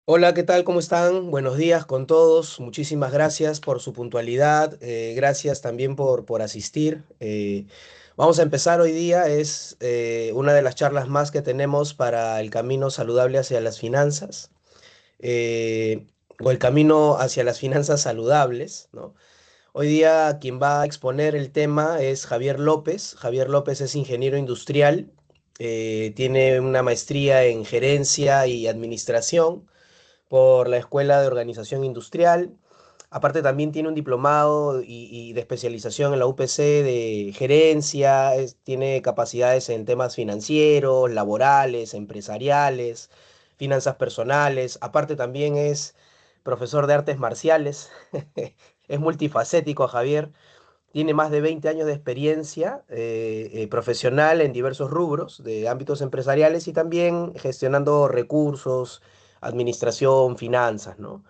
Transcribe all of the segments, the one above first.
Hola, ¿qué tal? ¿Cómo están? Buenos días con todos. Muchísimas gracias por su puntualidad. Gracias también por asistir. Vamos a empezar hoy día. Es una de las charlas más que tenemos para el camino saludable hacia las finanzas, eh, o el camino hacia las finanzas saludables, ¿no? Hoy día quien va a exponer el tema es Javier López. Javier López es ingeniero industrial, tiene una maestría en gerencia y administración por la Escuela de Organización Industrial. Aparte también tiene un diplomado y de especialización en la UPC de gerencia, tiene capacidades en temas financieros, laborales, empresariales, finanzas personales. Aparte también es profesor de artes marciales. Es multifacético, Javier. Tiene más de 20 años de experiencia profesional en diversos rubros de ámbitos empresariales y también gestionando recursos, administración, finanzas, ¿no?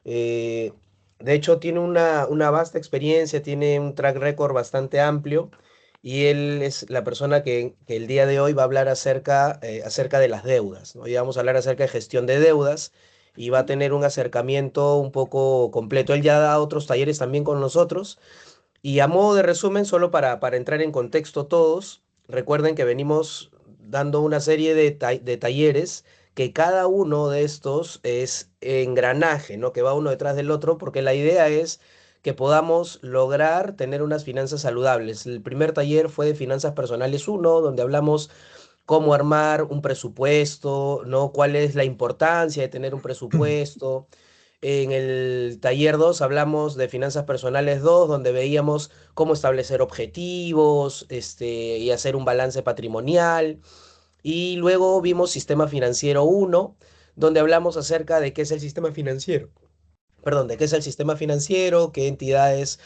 Eh, de hecho, tiene una vasta experiencia, tiene un track record bastante amplio y él es la persona que el día de hoy va a hablar acerca de las deudas, ¿no? Y vamos a hablar acerca de gestión de deudas y va a tener un acercamiento un poco completo. Él ya da otros talleres también con nosotros y a modo de resumen, solo para entrar en contexto todos, recuerden que venimos dando una serie de talleres que cada uno de estos es engranaje, ¿no? Que va uno detrás del otro, porque la idea es que podamos lograr tener unas finanzas saludables. El primer taller fue de Finanzas Personales uno, donde hablamos cómo armar un presupuesto, ¿no? Cuál es la importancia de tener un presupuesto. En el taller 2 hablamos de finanzas personales 2, donde veíamos cómo establecer objetivos, y hacer un balance patrimonial. Y luego vimos sistema financiero uno, donde hablamos acerca de qué es el sistema financiero. Perdón, de qué es el sistema financiero, qué entidades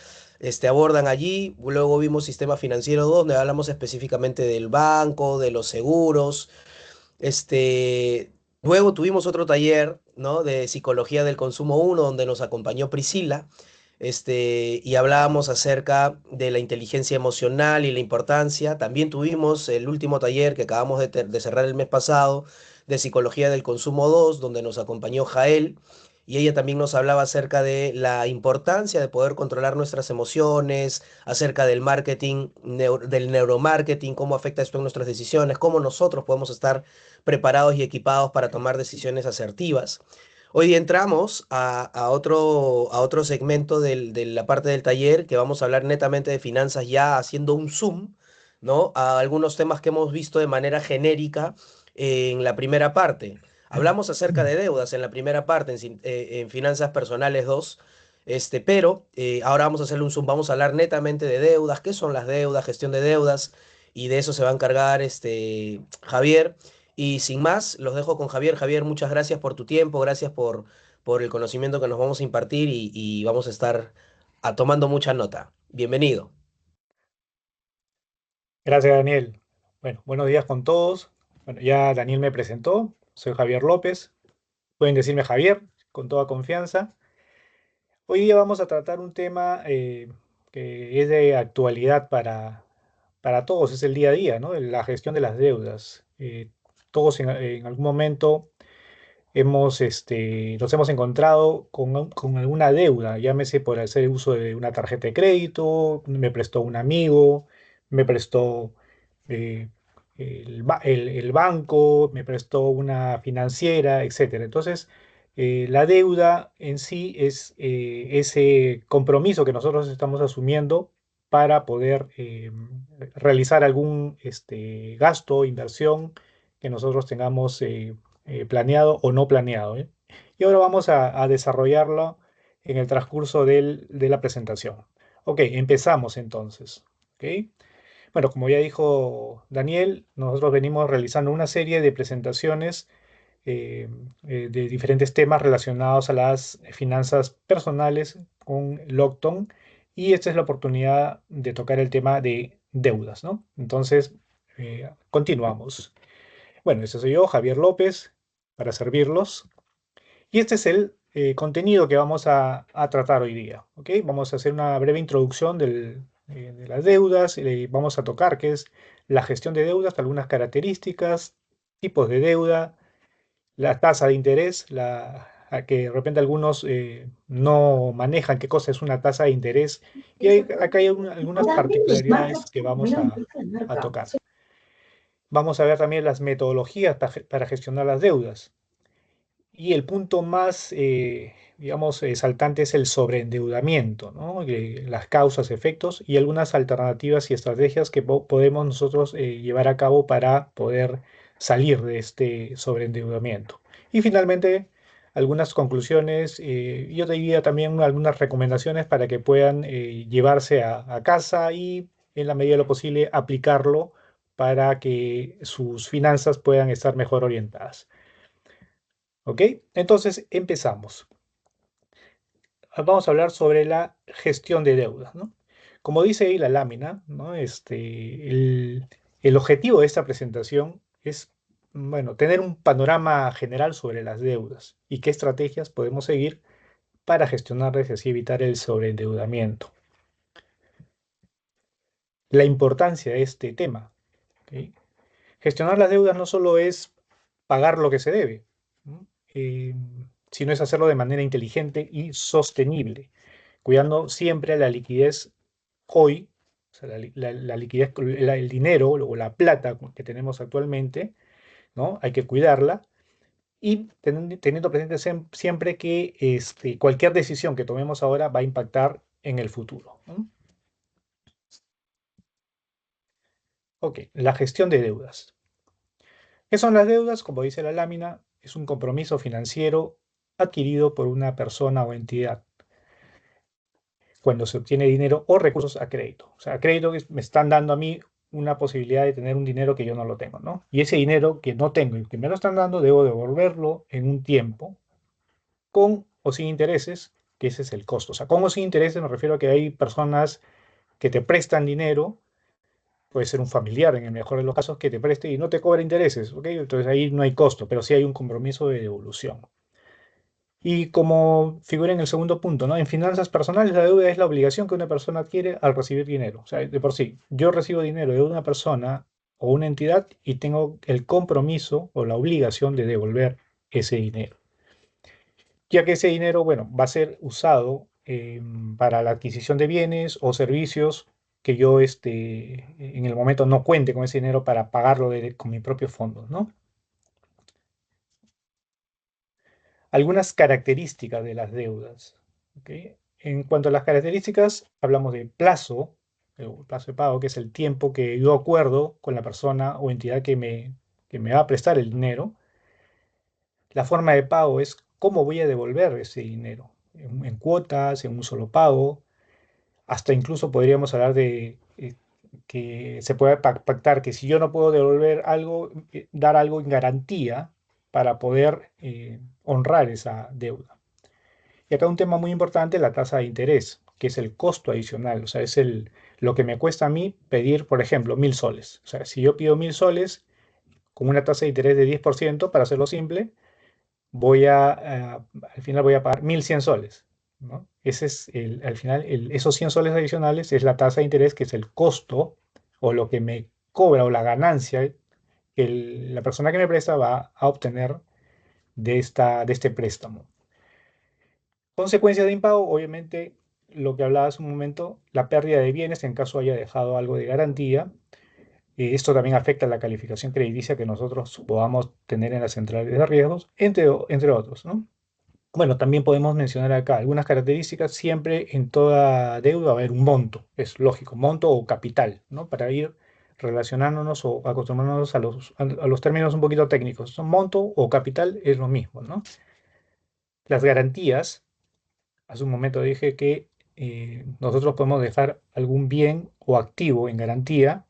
abordan allí. Luego vimos sistema financiero 2, donde hablamos específicamente del banco, de los seguros. Luego tuvimos otro taller, ¿no? De psicología del consumo uno, donde nos acompañó Priscila, y hablábamos acerca de la inteligencia emocional y la importancia. También tuvimos el último taller que acabamos de cerrar el mes pasado, de psicología del consumo 2, donde nos acompañó Jael. Y ella también nos hablaba acerca de la importancia de poder controlar nuestras emociones, acerca del marketing, del neuromarketing, cómo afecta esto en nuestras decisiones, cómo nosotros podemos estar preparados y equipados para tomar decisiones asertivas. Hoy día entramos a otro segmento de la parte del taller que vamos a hablar netamente de finanzas, ya haciendo un zoom, ¿no? A algunos temas que hemos visto de manera genérica en la primera parte. Hablamos acerca de deudas en la primera parte, en Finanzas Personales 2, pero ahora vamos a hacerle un zoom, vamos a hablar netamente de deudas, qué son las deudas, gestión de deudas, y de eso se va a encargar Javier. Y sin más, los dejo con Javier. Javier, muchas gracias por tu tiempo, gracias por el conocimiento que nos vamos a impartir y vamos a estar tomando mucha nota. Bienvenido. Gracias, Daniel. Bueno, buenos días con todos. Bueno, ya Daniel me presentó. Soy Javier López. Pueden decirme Javier con toda confianza. Hoy día vamos a tratar un tema que es de actualidad para todos, es el día a día, ¿no? La gestión de las deudas. Todos en algún momento nos hemos encontrado con alguna deuda, llámese por hacer uso de una tarjeta de crédito, me prestó un amigo, me prestó eh, el banco, me prestó una financiera, etcétera. Entonces, la deuda en sí es ese compromiso que nosotros estamos asumiendo para poder realizar algún gasto, inversión que nosotros tengamos planeado o no planeado, ¿eh? Y ahora vamos a desarrollarlo en el transcurso de la presentación. Ok, empezamos entonces. ¿Ok? Bueno, como ya dijo Daniel, nosotros venimos realizando una serie de presentaciones eh, de diferentes temas relacionados a las finanzas personales con Lockton, y esta es la oportunidad de tocar el tema de deudas, ¿no? Entonces, continuamos. Bueno, este soy yo, Javier López, para servirlos. Y este es el contenido que vamos a tratar hoy día. ¿Ok? Vamos a hacer una breve introducción de las deudas. Vamos a tocar qué es la gestión de deudas, algunas características, tipos de deuda, la tasa de interés, a que de repente algunos no manejan qué cosa es una tasa de interés. Y acá hay algunas particularidades que vamos a tocar. Vamos a ver también las metodologías para gestionar las deudas. Y el punto más, digamos, saltante es el sobreendeudamiento, ¿no? Las causas, efectos y algunas alternativas y estrategias que podemos nosotros llevar a cabo para poder salir de este sobreendeudamiento. Y finalmente, algunas conclusiones, yo te diría también algunas recomendaciones para que puedan llevarse a casa y en la medida de lo posible aplicarlo para que sus finanzas puedan estar mejor orientadas. ¿Ok? Entonces empezamos. Vamos a hablar sobre la gestión de deudas, ¿no? Como dice ahí la lámina, ¿no? El objetivo de esta presentación es, bueno, tener un panorama general sobre las deudas y qué estrategias podemos seguir para gestionarlas y así evitar el sobreendeudamiento. La importancia de este tema, ¿ok? Gestionar las deudas no solo es pagar lo que se debe, ¿no? Sino es hacerlo de manera inteligente y sostenible, cuidando siempre la liquidez hoy, o sea, la liquidez, el dinero o la plata que tenemos actualmente, ¿no? Hay que cuidarla y teniendo presente siempre que cualquier decisión que tomemos ahora va a impactar en el futuro, ¿no? Ok, la gestión de deudas. ¿Qué son las deudas? Como dice la lámina, es un compromiso financiero adquirido por una persona o entidad cuando se obtiene dinero o recursos a crédito. O sea, a crédito que me están dando a mí una posibilidad de tener un dinero que yo no lo tengo, ¿no? Y ese dinero que no tengo y que me lo están dando, debo devolverlo en un tiempo con o sin intereses, que ese es el costo. O sea, con o sin intereses me refiero a que hay personas que te prestan dinero, puede ser un familiar en el mejor de los casos que te preste y no te cobra intereses, ¿ok? Entonces ahí no hay costo, pero sí hay un compromiso de devolución. Y como figura en el segundo punto, ¿no? En finanzas personales, la deuda es la obligación que una persona adquiere al recibir dinero. O sea, de por sí, yo recibo dinero de una persona o una entidad y tengo el compromiso o la obligación de devolver ese dinero. Ya que ese dinero, bueno, va a ser usado para la adquisición de bienes o servicios que yo en el momento no cuente con ese dinero para pagarlo con mis propios fondos, ¿no? Algunas características de las deudas. ¿Ok? En cuanto a las características, hablamos de plazo, plazo de pago, que es el tiempo que yo acuerdo con la persona o entidad que me va a prestar el dinero. La forma de pago es cómo voy a devolver ese dinero, en cuotas, en un solo pago. Hasta incluso podríamos hablar de que se puede pactar que si yo no puedo devolver algo, dar algo en garantía para poder honrar esa deuda. Y acá un tema muy importante, la tasa de interés, que es el costo adicional, o sea, es lo que me cuesta a mí pedir, por ejemplo, 1.000 soles. O sea, si yo pido 1.000 soles con una tasa de interés de 10%, para hacerlo simple, al final voy a pagar 1.100 soles, ¿no? Ese es al final, esos 100 soles adicionales es la tasa de interés, que es el costo o lo que me cobra o la ganancia que la persona que me presta va a obtener de este préstamo. Consecuencias de impago, obviamente, lo que hablaba hace un momento, la pérdida de bienes en caso haya dejado algo de garantía. Esto también afecta la calificación crediticia que nosotros podamos tener en las centrales de riesgos, entre otros, ¿no? Bueno, también podemos mencionar acá algunas características. Siempre en toda deuda va a haber un monto, es lógico, monto o capital, ¿no? Para ir relacionándonos o acostumbrándonos a los términos un poquito técnicos. Monto o capital es lo mismo, ¿no? Las garantías. Hace un momento dije que nosotros podemos dejar algún bien o activo en garantía.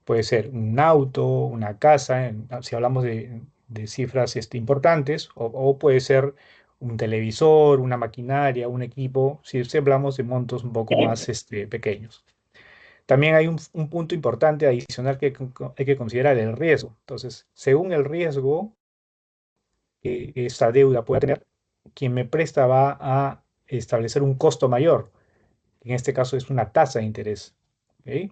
Puede ser un auto, una casa, si hablamos de cifras importantes, o puede ser un televisor, una maquinaria, un equipo, si hablamos de montos un poco más pequeños. También hay un punto importante adicional que hay que considerar, el riesgo. Entonces, según el riesgo que esta deuda pueda tener, quien me presta va a establecer un costo mayor. En este caso es una tasa de interés. ¿Ok?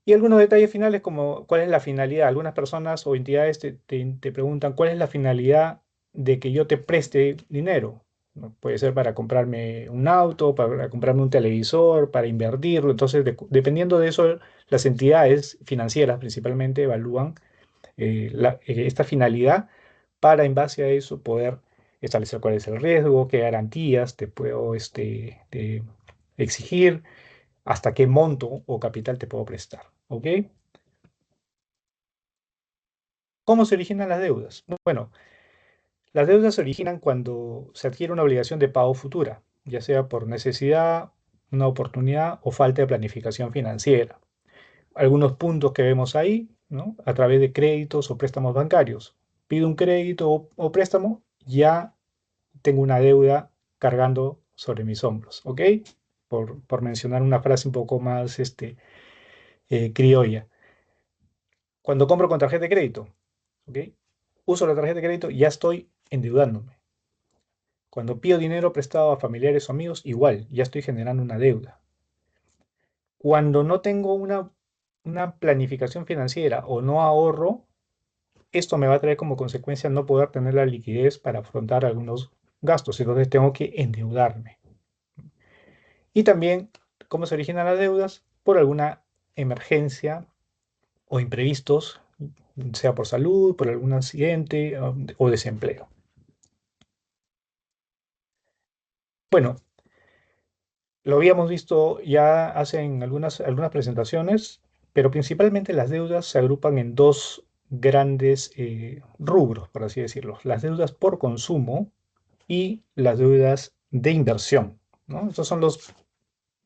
Y algunos detalles finales como cuál es la finalidad. Algunas personas o entidades te preguntan cuál es la finalidad de que yo te preste dinero. ¿No? Puede ser para comprarme un auto, para comprarme un televisor, para invertirlo. Entonces, dependiendo de eso, las entidades financieras principalmente evalúan esta finalidad para en base a eso poder establecer cuál es el riesgo, qué garantías te puedo exigir, hasta qué monto o capital te puedo prestar. ¿Ok? ¿Cómo se originan las deudas? Bueno, las deudas se originan cuando se adquiere una obligación de pago futura, ya sea por necesidad, una oportunidad o falta de planificación financiera. Algunos puntos que vemos ahí, ¿no? A través de créditos o préstamos bancarios. Pido un crédito o préstamo, ya tengo una deuda cargando sobre mis hombros, ¿ok? Por mencionar una frase un poco más criolla. Cuando compro con tarjeta de crédito, ¿ok? Uso la tarjeta de crédito, ya estoy endeudándome. Cuando pido dinero prestado a familiares o amigos, igual, ya estoy generando una deuda. Cuando no tengo una planificación financiera o no ahorro, esto me va a traer como consecuencia no poder tener la liquidez para afrontar algunos gastos, entonces tengo que endeudarme. Y también, ¿cómo se originan las deudas? Por alguna emergencia o imprevistos, sea por salud, por algún accidente o desempleo. Bueno, lo habíamos visto ya hace en algunas presentaciones, pero principalmente las deudas se agrupan en dos grandes rubros, por así decirlo. Las deudas por consumo y las deudas de inversión, ¿no? Estos son los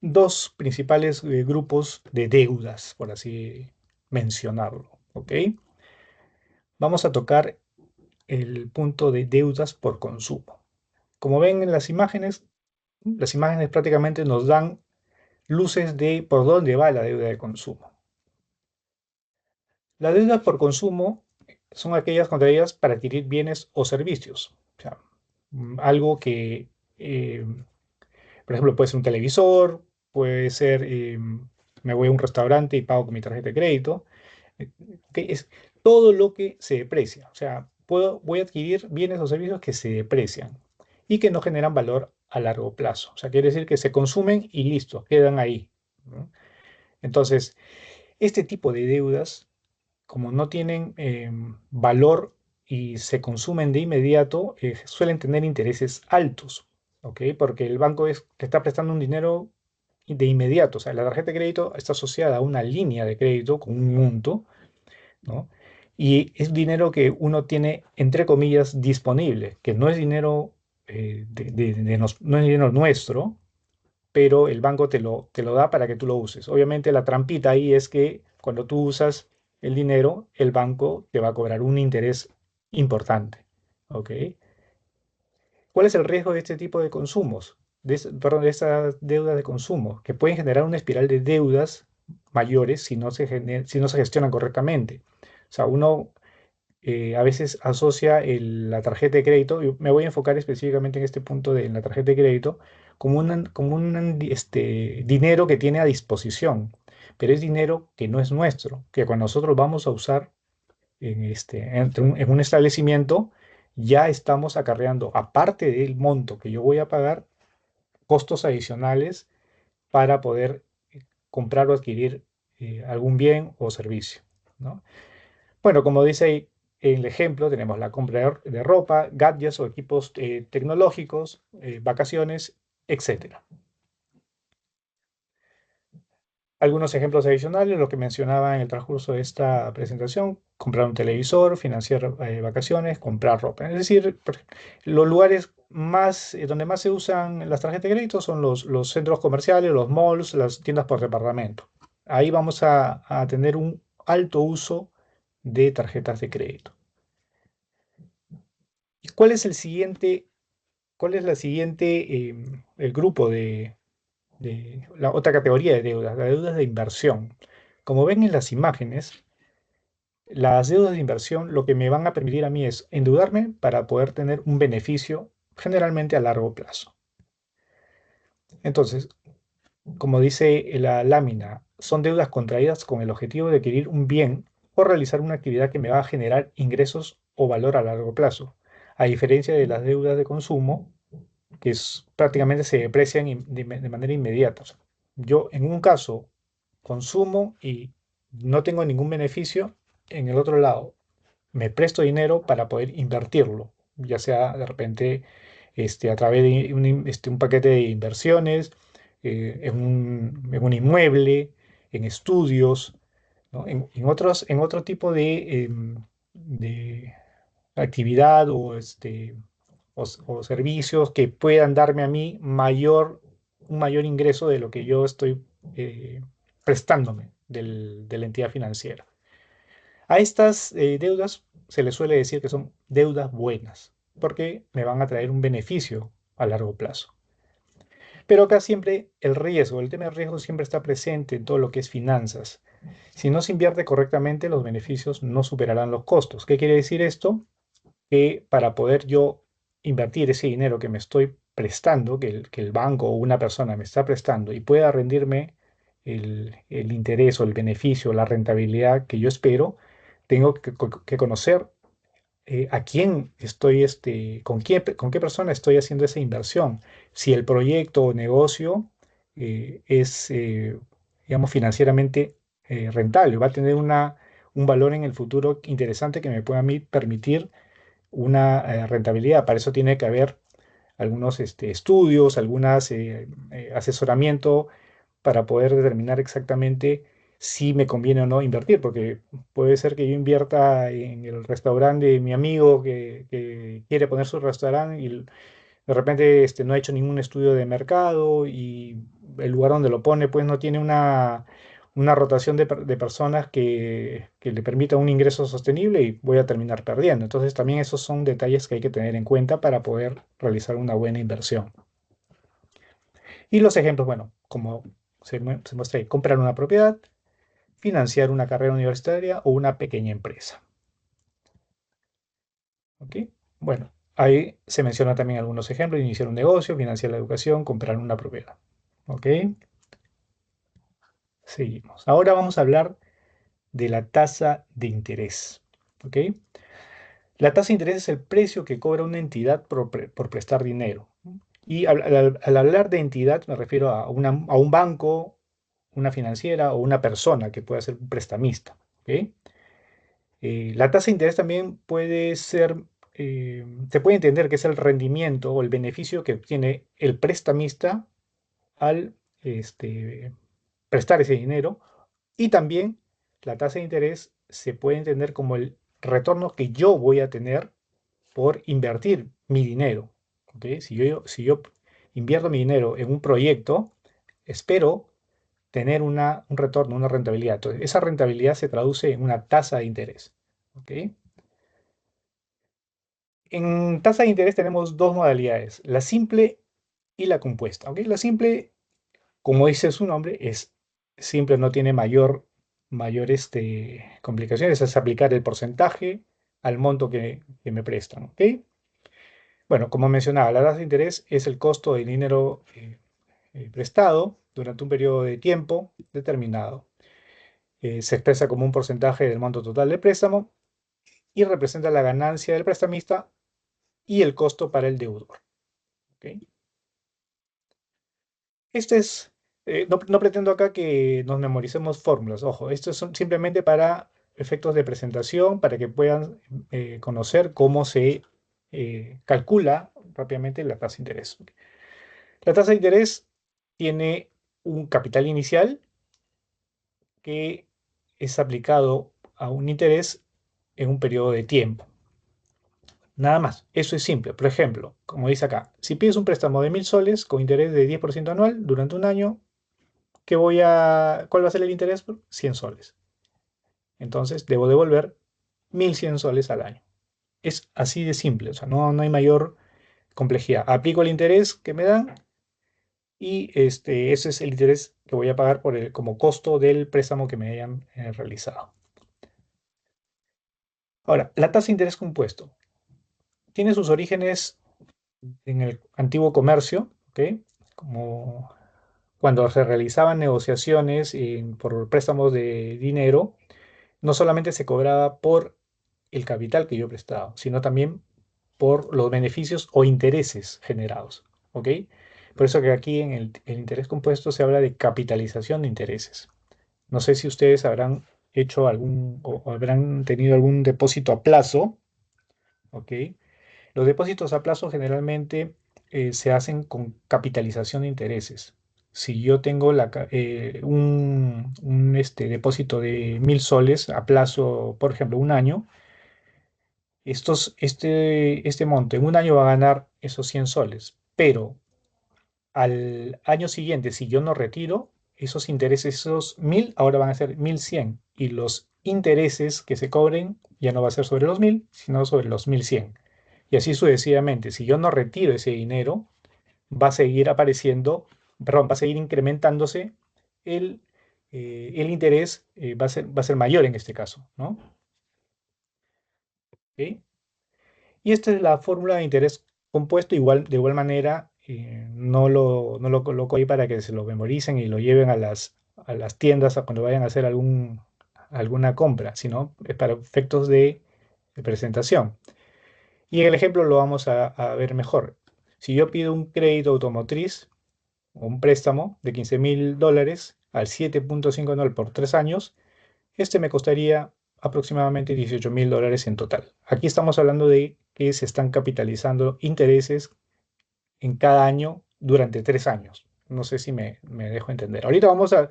dos principales grupos de deudas, por así mencionarlo, ¿ok? Vamos a tocar el punto de deudas por consumo. Como ven en las imágenes prácticamente nos dan luces de por dónde va la deuda de consumo. Las deudas por consumo son aquellas contraídas para adquirir bienes o servicios. O sea, algo que, por ejemplo, puede ser un televisor, puede ser, me voy a un restaurante y pago con mi tarjeta de crédito. Ok, es todo lo que se deprecia. O sea, voy a adquirir bienes o servicios que se deprecian y que no generan valor a largo plazo. O sea, quiere decir que se consumen y listo, quedan ahí, ¿no? Entonces, este tipo de deudas, como no tienen valor y se consumen de inmediato, suelen tener intereses altos, ¿ok? Porque el banco te está prestando un dinero de inmediato. O sea, la tarjeta de crédito está asociada a una línea de crédito con un monto, ¿no? Y es dinero que uno tiene, entre comillas, disponible, que no es dinero, no es dinero nuestro, pero el banco te lo da para que tú lo uses. Obviamente la trampita ahí es que cuando tú usas el dinero, el banco te va a cobrar un interés importante. ¿Ok? ¿Cuál es el riesgo de este tipo de consumos? Perdón, de estas deudas de consumo, que pueden generar una espiral de deudas mayores si no se gestionan correctamente. O sea, uno a veces asocia la tarjeta de crédito, y me voy a enfocar específicamente en este punto de la tarjeta de crédito, como un dinero que tiene a disposición, pero es dinero que no es nuestro, que cuando nosotros vamos a usar en un establecimiento, ya estamos acarreando, aparte del monto que yo voy a pagar, costos adicionales para poder comprar o adquirir algún bien o servicio, ¿no? Bueno, como dice ahí en el ejemplo, tenemos la compra de ropa, gadgets o equipos tecnológicos, vacaciones, etcétera. Algunos ejemplos adicionales, lo que mencionaba en el transcurso de esta presentación: comprar un televisor, financiar vacaciones, comprar ropa. Es decir, por ejemplo, los lugares donde más se usan las tarjetas de crédito son los centros comerciales, los malls, las tiendas por departamento. Ahí vamos a tener un alto uso de tarjetas de crédito. ¿Y cuál es la siguiente, el grupo de la otra categoría de deudas, las deudas de inversión? Como ven en las imágenes, las deudas de inversión lo que me van a permitir a mí es endeudarme para poder tener un beneficio generalmente a largo plazo. Entonces, como dice la lámina, son deudas contraídas con el objetivo de adquirir un bien o realizar una actividad que me va a generar ingresos o valor a largo plazo, a diferencia de las deudas de consumo, que prácticamente se deprecian de manera inmediata. O sea, yo en un caso consumo y no tengo ningún beneficio, en el otro lado me presto dinero para poder invertirlo, ya sea de repente a través de un paquete de inversiones, en un inmueble, en estudios, ¿no? En otro tipo de actividad o servicios que puedan darme a mí un mayor ingreso de lo que yo estoy prestándome de la entidad financiera. A estas deudas se les suele decir que son deudas buenas, porque me van a traer un beneficio a largo plazo. Pero acá siempre el tema de riesgo siempre está presente en todo lo que es finanzas. Si no se invierte correctamente, los beneficios no superarán los costos. ¿Qué quiere decir esto? Que para poder yo invertir ese dinero que me estoy prestando, que el banco o una persona me está prestando y pueda rendirme el interés o el beneficio, la rentabilidad que yo espero, tengo que conocer a quién estoy, con qué persona estoy haciendo esa inversión. Si el proyecto o negocio digamos, financieramente rentable, va a tener un valor en el futuro interesante que me pueda a mí permitir una rentabilidad. Para eso tiene que haber algunos estudios, algunas asesoramiento para poder determinar exactamente si me conviene o no invertir, porque puede ser que yo invierta en el restaurante de mi amigo que quiere poner su restaurante y de repente no ha hecho ningún estudio de mercado y el lugar donde lo pone pues no tiene una rotación de personas que le permita un ingreso sostenible y voy a terminar perdiendo. Entonces también esos son detalles que hay que tener en cuenta para poder realizar una buena inversión. Y los ejemplos, bueno, como se muestra ahí, comprar una propiedad, financiar una carrera universitaria o una pequeña empresa. ¿Ok? Bueno, ahí se mencionan también algunos ejemplos: iniciar un negocio, financiar la educación, comprar una propiedad. ¿Ok? Seguimos. Ahora vamos a hablar de la tasa de interés. ¿Ok? La tasa de interés es el precio que cobra una entidad por prestar dinero. Y al hablar de entidad me refiero a un banco, una financiera o una persona que pueda ser un prestamista. ¿Ok? La tasa de interés también puede ser, se puede entender que es el rendimiento o el beneficio que obtiene el prestamista al prestar ese dinero. Y también la tasa de interés se puede entender como el retorno que yo voy a tener por invertir mi dinero. ¿Ok? Si yo invierto mi dinero en un proyecto, espero tener un retorno, una rentabilidad. Entonces, esa rentabilidad se traduce en una tasa de interés. ¿Ok? En tasa de interés tenemos dos modalidades: la simple y la compuesta. ¿Ok? La simple, como dice su nombre, es simple, no tiene mayor complicaciones, es aplicar el porcentaje al monto que me prestan. ¿Ok? Bueno, como mencionaba, la tasa de interés es el costo del dinero prestado durante un periodo de tiempo determinado. Se expresa como un porcentaje del monto total del préstamo y representa la ganancia del prestamista y el costo para el deudor. ¿Ok? Este es, no pretendo acá que nos memoricemos fórmulas, ojo, esto es simplemente para efectos de presentación, para que puedan conocer cómo se calcula rápidamente la tasa de interés. La tasa de interés tiene un capital inicial que es aplicado a un interés en un periodo de tiempo. Nada más, eso es simple. Por ejemplo, como dice acá, si pides un préstamo de 1.000 soles con interés de 10% anual durante un año, ¿cuál va a ser el interés? 100 soles. Entonces, debo devolver 1.100 soles al año. Es así de simple, o sea, no hay mayor complejidad. Aplico el interés que me dan y ese es el interés que voy a pagar como costo del préstamo que me hayan realizado. Ahora, la tasa de interés compuesto tiene sus orígenes en el antiguo comercio, ¿ok? Como cuando se realizaban negociaciones por préstamos de dinero, no solamente se cobraba por el capital que yo prestaba, sino también por los beneficios o intereses generados. ¿Ok? Por eso que aquí en el interés compuesto se habla de capitalización de intereses. No sé si ustedes habrán hecho algún o habrán tenido algún depósito a plazo. ¿Ok? Los depósitos a plazo generalmente se hacen con capitalización de intereses. Si yo tengo un depósito de 1.000 soles a plazo, por ejemplo, un año, este monto en un año va a ganar esos 100 soles, pero al año siguiente, si yo no retiro, esos intereses, esos 1.000, ahora van a ser 1.100 y los intereses que se cobren ya no va a ser sobre los 1.000, sino sobre los 1.100. Y así sucesivamente. Si yo no retiro ese dinero, va a seguir apareciendo, perdón, va a seguir incrementándose el, el interés, va a ser mayor en este caso, ¿no? ¿Ok? Y esta es la fórmula de interés compuesto, de igual manera, no lo coloco ahí para que se lo memoricen y lo lleven a las tiendas cuando vayan a hacer alguna compra, sino es para efectos de presentación. Y en el ejemplo lo vamos a ver mejor. Si yo pido un crédito automotriz o un préstamo de 15.000 dólares al 7,5 anual por 3 años, este me costaría aproximadamente 18.000 dólares en total. Aquí estamos hablando de que se están capitalizando intereses en cada año durante 3 años. No sé si me dejo entender. Ahorita vamos a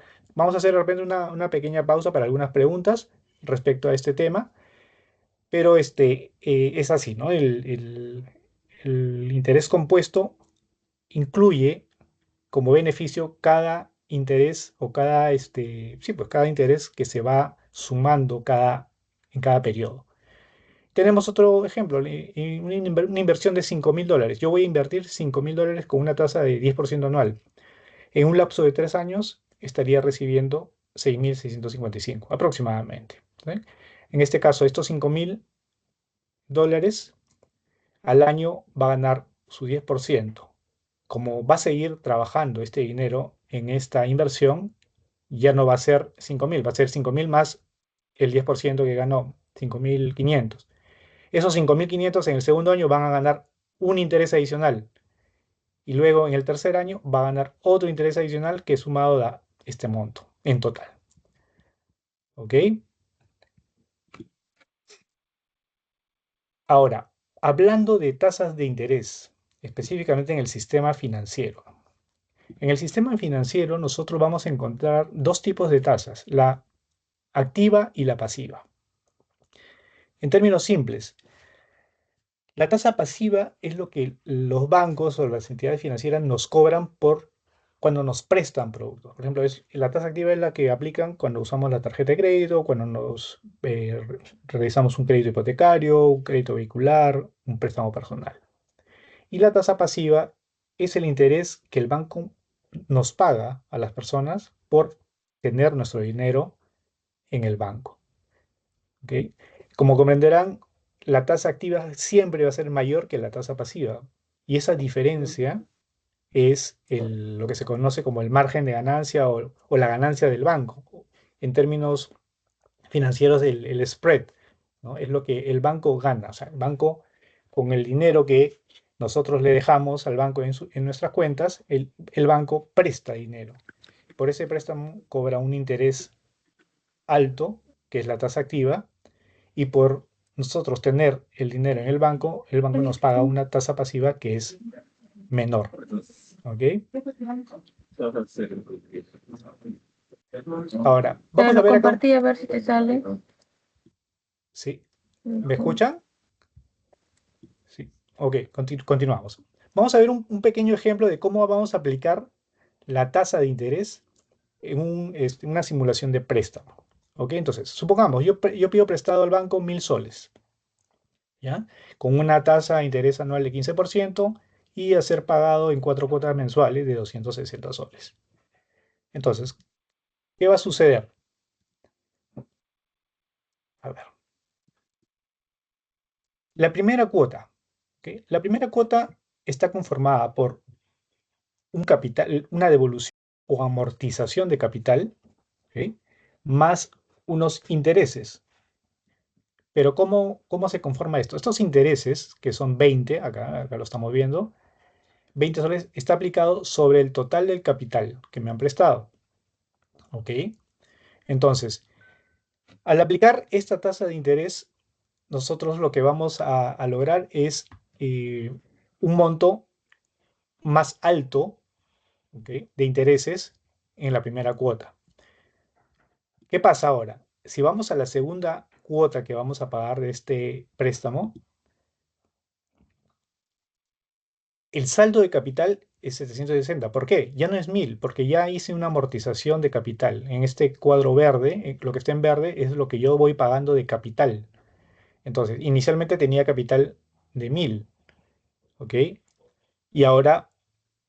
hacer de repente una pequeña pausa para algunas preguntas respecto a este tema, pero es así, ¿no? El interés compuesto incluye como beneficio cada interés o sí, pues cada interés que se va sumando en cada periodo. Tenemos otro ejemplo, una inversión de 5.000 dólares. Yo voy a invertir 5.000 dólares con una tasa de 10% anual. En un lapso de 3 años estaría recibiendo 6.655 aproximadamente. ¿Sí? En este caso, estos 5.000 dólares al año va a ganar su 10%. Como va a seguir trabajando este dinero en esta inversión, ya no va a ser 5.000, va a ser 5.000 más el 10% que ganó, 5.500. Esos 5.500 en el segundo año van a ganar un interés adicional y luego en el tercer año va a ganar otro interés adicional que sumado da este monto en total. ¿Ok? Ahora, hablando de tasas de interés, específicamente en el sistema financiero. En el sistema financiero nosotros vamos a encontrar dos tipos de tasas, la activa y la pasiva. En términos simples, la tasa pasiva es lo que los bancos o las entidades financieras nos cobran por cuando nos prestan productos. Por ejemplo, la tasa activa es la que aplican cuando usamos la tarjeta de crédito, cuando nos realizamos un crédito hipotecario, un crédito vehicular, un préstamo personal. Y la tasa pasiva es el interés que el banco nos paga a las personas por tener nuestro dinero en el banco. ¿Ok? Como comprenderán, la tasa activa siempre va a ser mayor que la tasa pasiva. Y esa diferencia es lo que se conoce como el margen de ganancia o la ganancia del banco. En términos financieros, el spread, ¿no? Es lo que el banco gana. O sea, el banco, con el dinero que nosotros le dejamos al banco en nuestras cuentas, el banco presta dinero. Por ese préstamo cobra un interés alto, que es la tasa activa, y por nosotros tener el dinero en el banco nos paga una tasa pasiva que es menor. ¿Ok? Ahora, Te vamos a lo ver acá. compartí a ver si te sale. Sí. ¿Me escuchan? Sí. Ok, continuamos. Vamos a ver un pequeño ejemplo de cómo vamos a aplicar la tasa de interés en una simulación de préstamo. ¿Ok? Entonces, supongamos, yo pido prestado al banco 1.000 soles. ¿Ya? Con una tasa de interés anual de 15% y a ser pagado en 4 cuotas mensuales de 260 soles. Entonces, ¿qué va a suceder? A ver, la primera cuota, ¿ok? La primera cuota está conformada por un capital, una devolución o amortización de capital, ¿ok? Más unos intereses. Pero ¿cómo se conforma esto? Estos intereses, que son 20, acá lo estamos viendo, 20 soles está aplicado sobre el total del capital que me han prestado. ¿Ok? Entonces, al aplicar esta tasa de interés, nosotros lo que vamos a lograr es un monto más alto, ¿ok?, de intereses en la primera cuota. ¿Qué pasa ahora? Si vamos a la segunda cuota que vamos a pagar de este préstamo, el saldo de capital es 760. ¿Por qué? Ya no es 1000, porque ya hice una amortización de capital. En este cuadro verde, lo que está en verde es lo que yo voy pagando de capital. Entonces, inicialmente tenía capital de 1000, ¿ok? Y ahora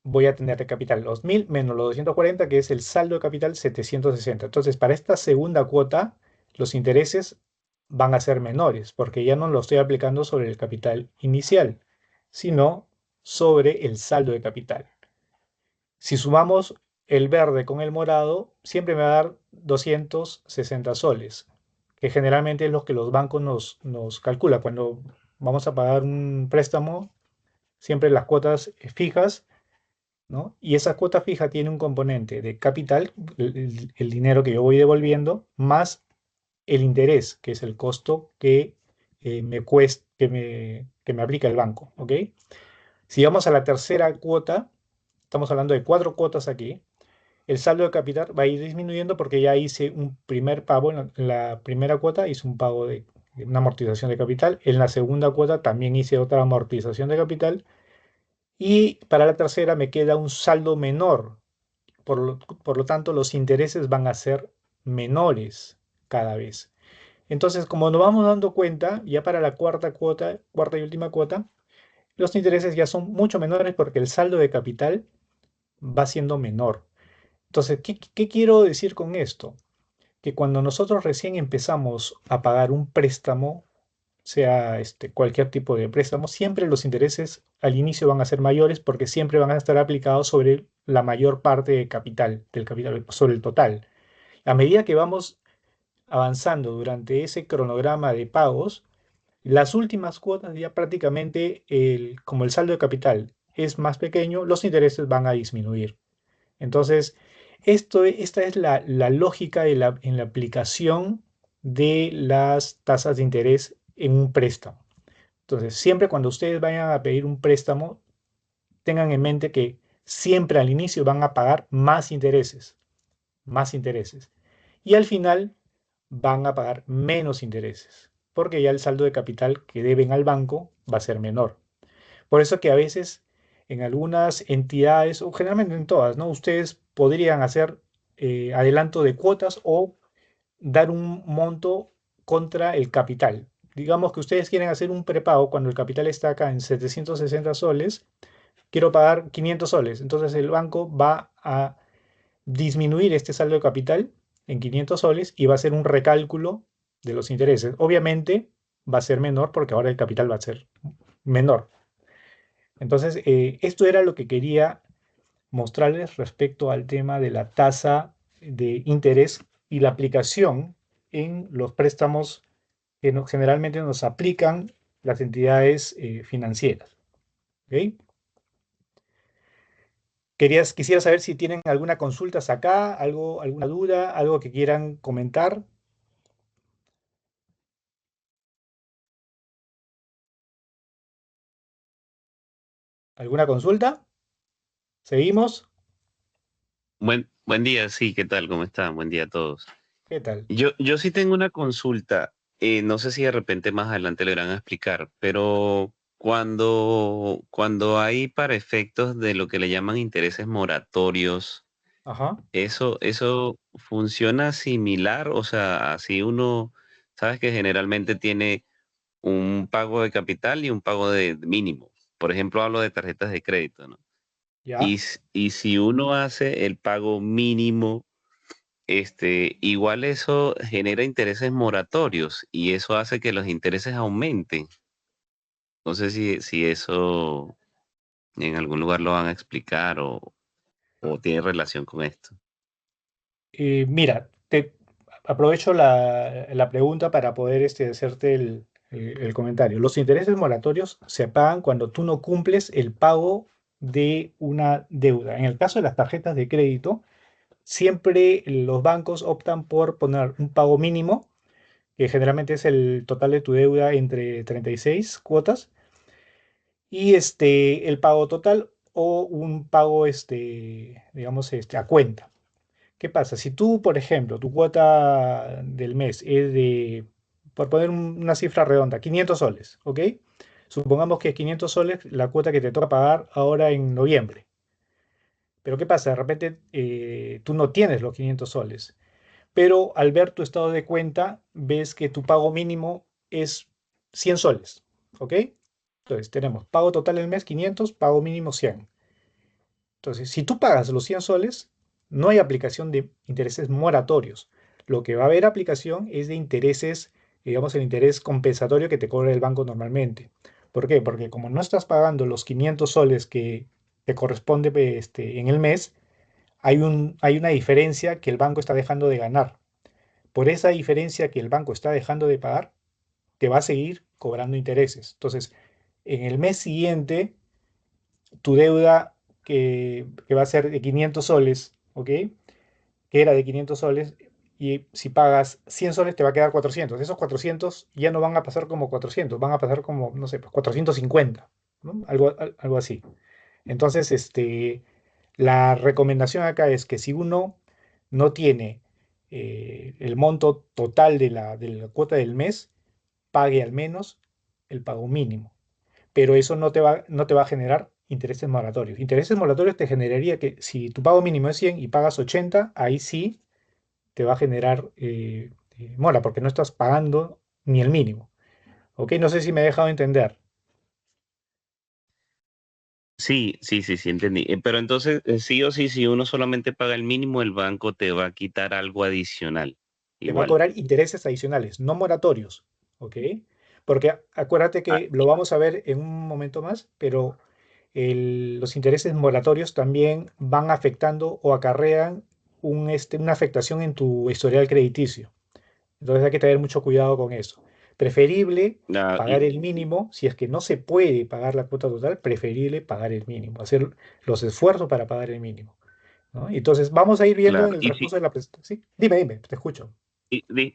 voy a tener de capital los 1000 menos los 240, que es el saldo de capital 760. Entonces, para esta segunda cuota, los intereses van a ser menores, porque ya no lo estoy aplicando sobre el capital inicial, sino sobre el saldo de capital. Si sumamos el verde con el morado, siempre me va a dar 260 soles, que generalmente es lo que los bancos nos calculan. Cuando vamos a pagar un préstamo, siempre las cuotas fijas, ¿no? Y esa cuota fija tiene un componente de capital, el dinero que yo voy devolviendo, más el interés, que es el costo que me cuesta, que me aplica el banco, ¿ok? Si vamos a la tercera cuota, estamos hablando de 4 cuotas aquí, el saldo de capital va a ir disminuyendo porque ya hice un primer pago. En la primera cuota hice un pago de una amortización de capital. En la segunda cuota también hice otra amortización de capital. Y para la tercera me queda un saldo menor. Por lo tanto, los intereses van a ser menores cada vez. Entonces, como nos vamos dando cuenta, ya para la cuarta cuota, cuarta y última cuota, los intereses ya son mucho menores porque el saldo de capital va siendo menor. Entonces, ¿qué quiero decir con esto? Que cuando nosotros recién empezamos a pagar un préstamo, sea cualquier tipo de préstamo, siempre los intereses al inicio van a ser mayores porque siempre van a estar aplicados sobre la mayor parte del capital, sobre el total. A medida que vamos avanzando durante ese cronograma de pagos, las últimas cuotas ya prácticamente, como el saldo de capital es más pequeño, los intereses van a disminuir. Entonces, esta es la lógica en la aplicación de las tasas de interés en un préstamo. Entonces, siempre cuando ustedes vayan a pedir un préstamo, tengan en mente que siempre al inicio van a pagar más intereses, más intereses. Y al final van a pagar menos intereses, porque ya el saldo de capital que deben al banco va a ser menor. Por eso que a veces en algunas entidades, o generalmente en todas, ¿no? Ustedes podrían hacer adelanto de cuotas o dar un monto contra el capital. Digamos que ustedes quieren hacer un prepago cuando el capital está acá en 760 soles, quiero pagar 500 soles. Entonces el banco va a disminuir este saldo de capital en 500 soles y va a hacer un recálculo de los intereses. Obviamente va a ser menor porque ahora el capital va a ser menor. Entonces, esto era lo que quería mostrarles respecto al tema de la tasa de interés y la aplicación en los préstamos que generalmente nos aplican las entidades financieras. ¿Ok? Quisiera saber si tienen alguna consulta acá, alguna duda, algo que quieran comentar. ¿Alguna consulta? ¿Seguimos? Buen día, sí, ¿qué tal? ¿Cómo están? Buen día a todos. ¿Qué tal? Yo sí tengo una consulta, no sé si de repente más adelante le irán a explicar, pero cuando hay para efectos de lo que le llaman intereses moratorios, Ajá. ¿eso funciona similar? O sea, así uno, sabes que generalmente tiene un pago de capital y un pago de mínimo. Por ejemplo, hablo de tarjetas de crédito, ¿no? ¿Ya? Y si uno hace el pago mínimo, igual eso genera intereses moratorios y eso hace que los intereses aumenten. No sé si eso en algún lugar lo van a explicar o... o tiene relación con esto? Mira, te aprovecho la pregunta para poder hacerte el comentario. Los intereses moratorios se pagan cuando tú no cumples el pago de una deuda. En el caso de las tarjetas de crédito, siempre los bancos optan por poner un pago mínimo, que generalmente es el total de tu deuda entre 36 cuotas, y el pago total o un pago, digamos, a cuenta. ¿Qué pasa? Si tú, por ejemplo, tu cuota del mes es de, por poner una cifra redonda, 500 soles, ¿ok? Supongamos que 500 soles la cuota que te toca pagar ahora en noviembre. Pero ¿qué pasa? De repente tú no tienes los 500 soles, pero al ver tu estado de cuenta ves que tu pago mínimo es 100 soles, ¿ok? Entonces tenemos pago total del mes 500, pago mínimo 100. Entonces, si tú pagas los 100 soles, no hay aplicación de intereses moratorios. Lo que va a haber aplicación es de intereses, digamos, el interés compensatorio que te cobra el banco normalmente. ¿Por qué? Porque como no estás pagando los 500 soles que te corresponde en el mes, hay una diferencia que el banco está dejando de ganar. Por esa diferencia que el banco está dejando de pagar, te va a seguir cobrando intereses. Entonces, en el mes siguiente tu deuda que va a ser de 500 soles, ¿ok? Que era de 500 soles, y si pagas 100 soles te va a quedar 400. Esos 400 ya no van a pasar como 400, van a pasar como, no sé, pues 450, ¿no? Algo así. Entonces, la recomendación acá es que si uno no tiene el monto total de la cuota del mes, pague al menos el pago mínimo, pero eso no te va a generar intereses moratorios. Intereses moratorios te generaría que si tu pago mínimo es 100 y pagas 80, ahí sí te va a generar mora, porque no estás pagando ni el mínimo. ¿Ok? No sé si me he dejado entender. Sí, sí, sí, sí, entendí. Pero entonces, sí o sí, si uno solamente paga el mínimo, el banco te va a quitar algo adicional. Te va a Igual. cobrar intereses adicionales, no moratorios. ¿Ok? Porque acuérdate Ah, que lo vamos a ver en un momento más, pero los intereses moratorios también van afectando o acarrean una afectación en tu historial crediticio. Entonces hay que tener mucho cuidado con eso. Preferible ah, pagar el mínimo, si es que no se puede pagar la cuota total, preferible pagar el mínimo, hacer los esfuerzos para pagar el mínimo, ¿no? Entonces vamos a ir viendo en claro. el transcurso de la presentación. ¿Sí? Dime, te escucho.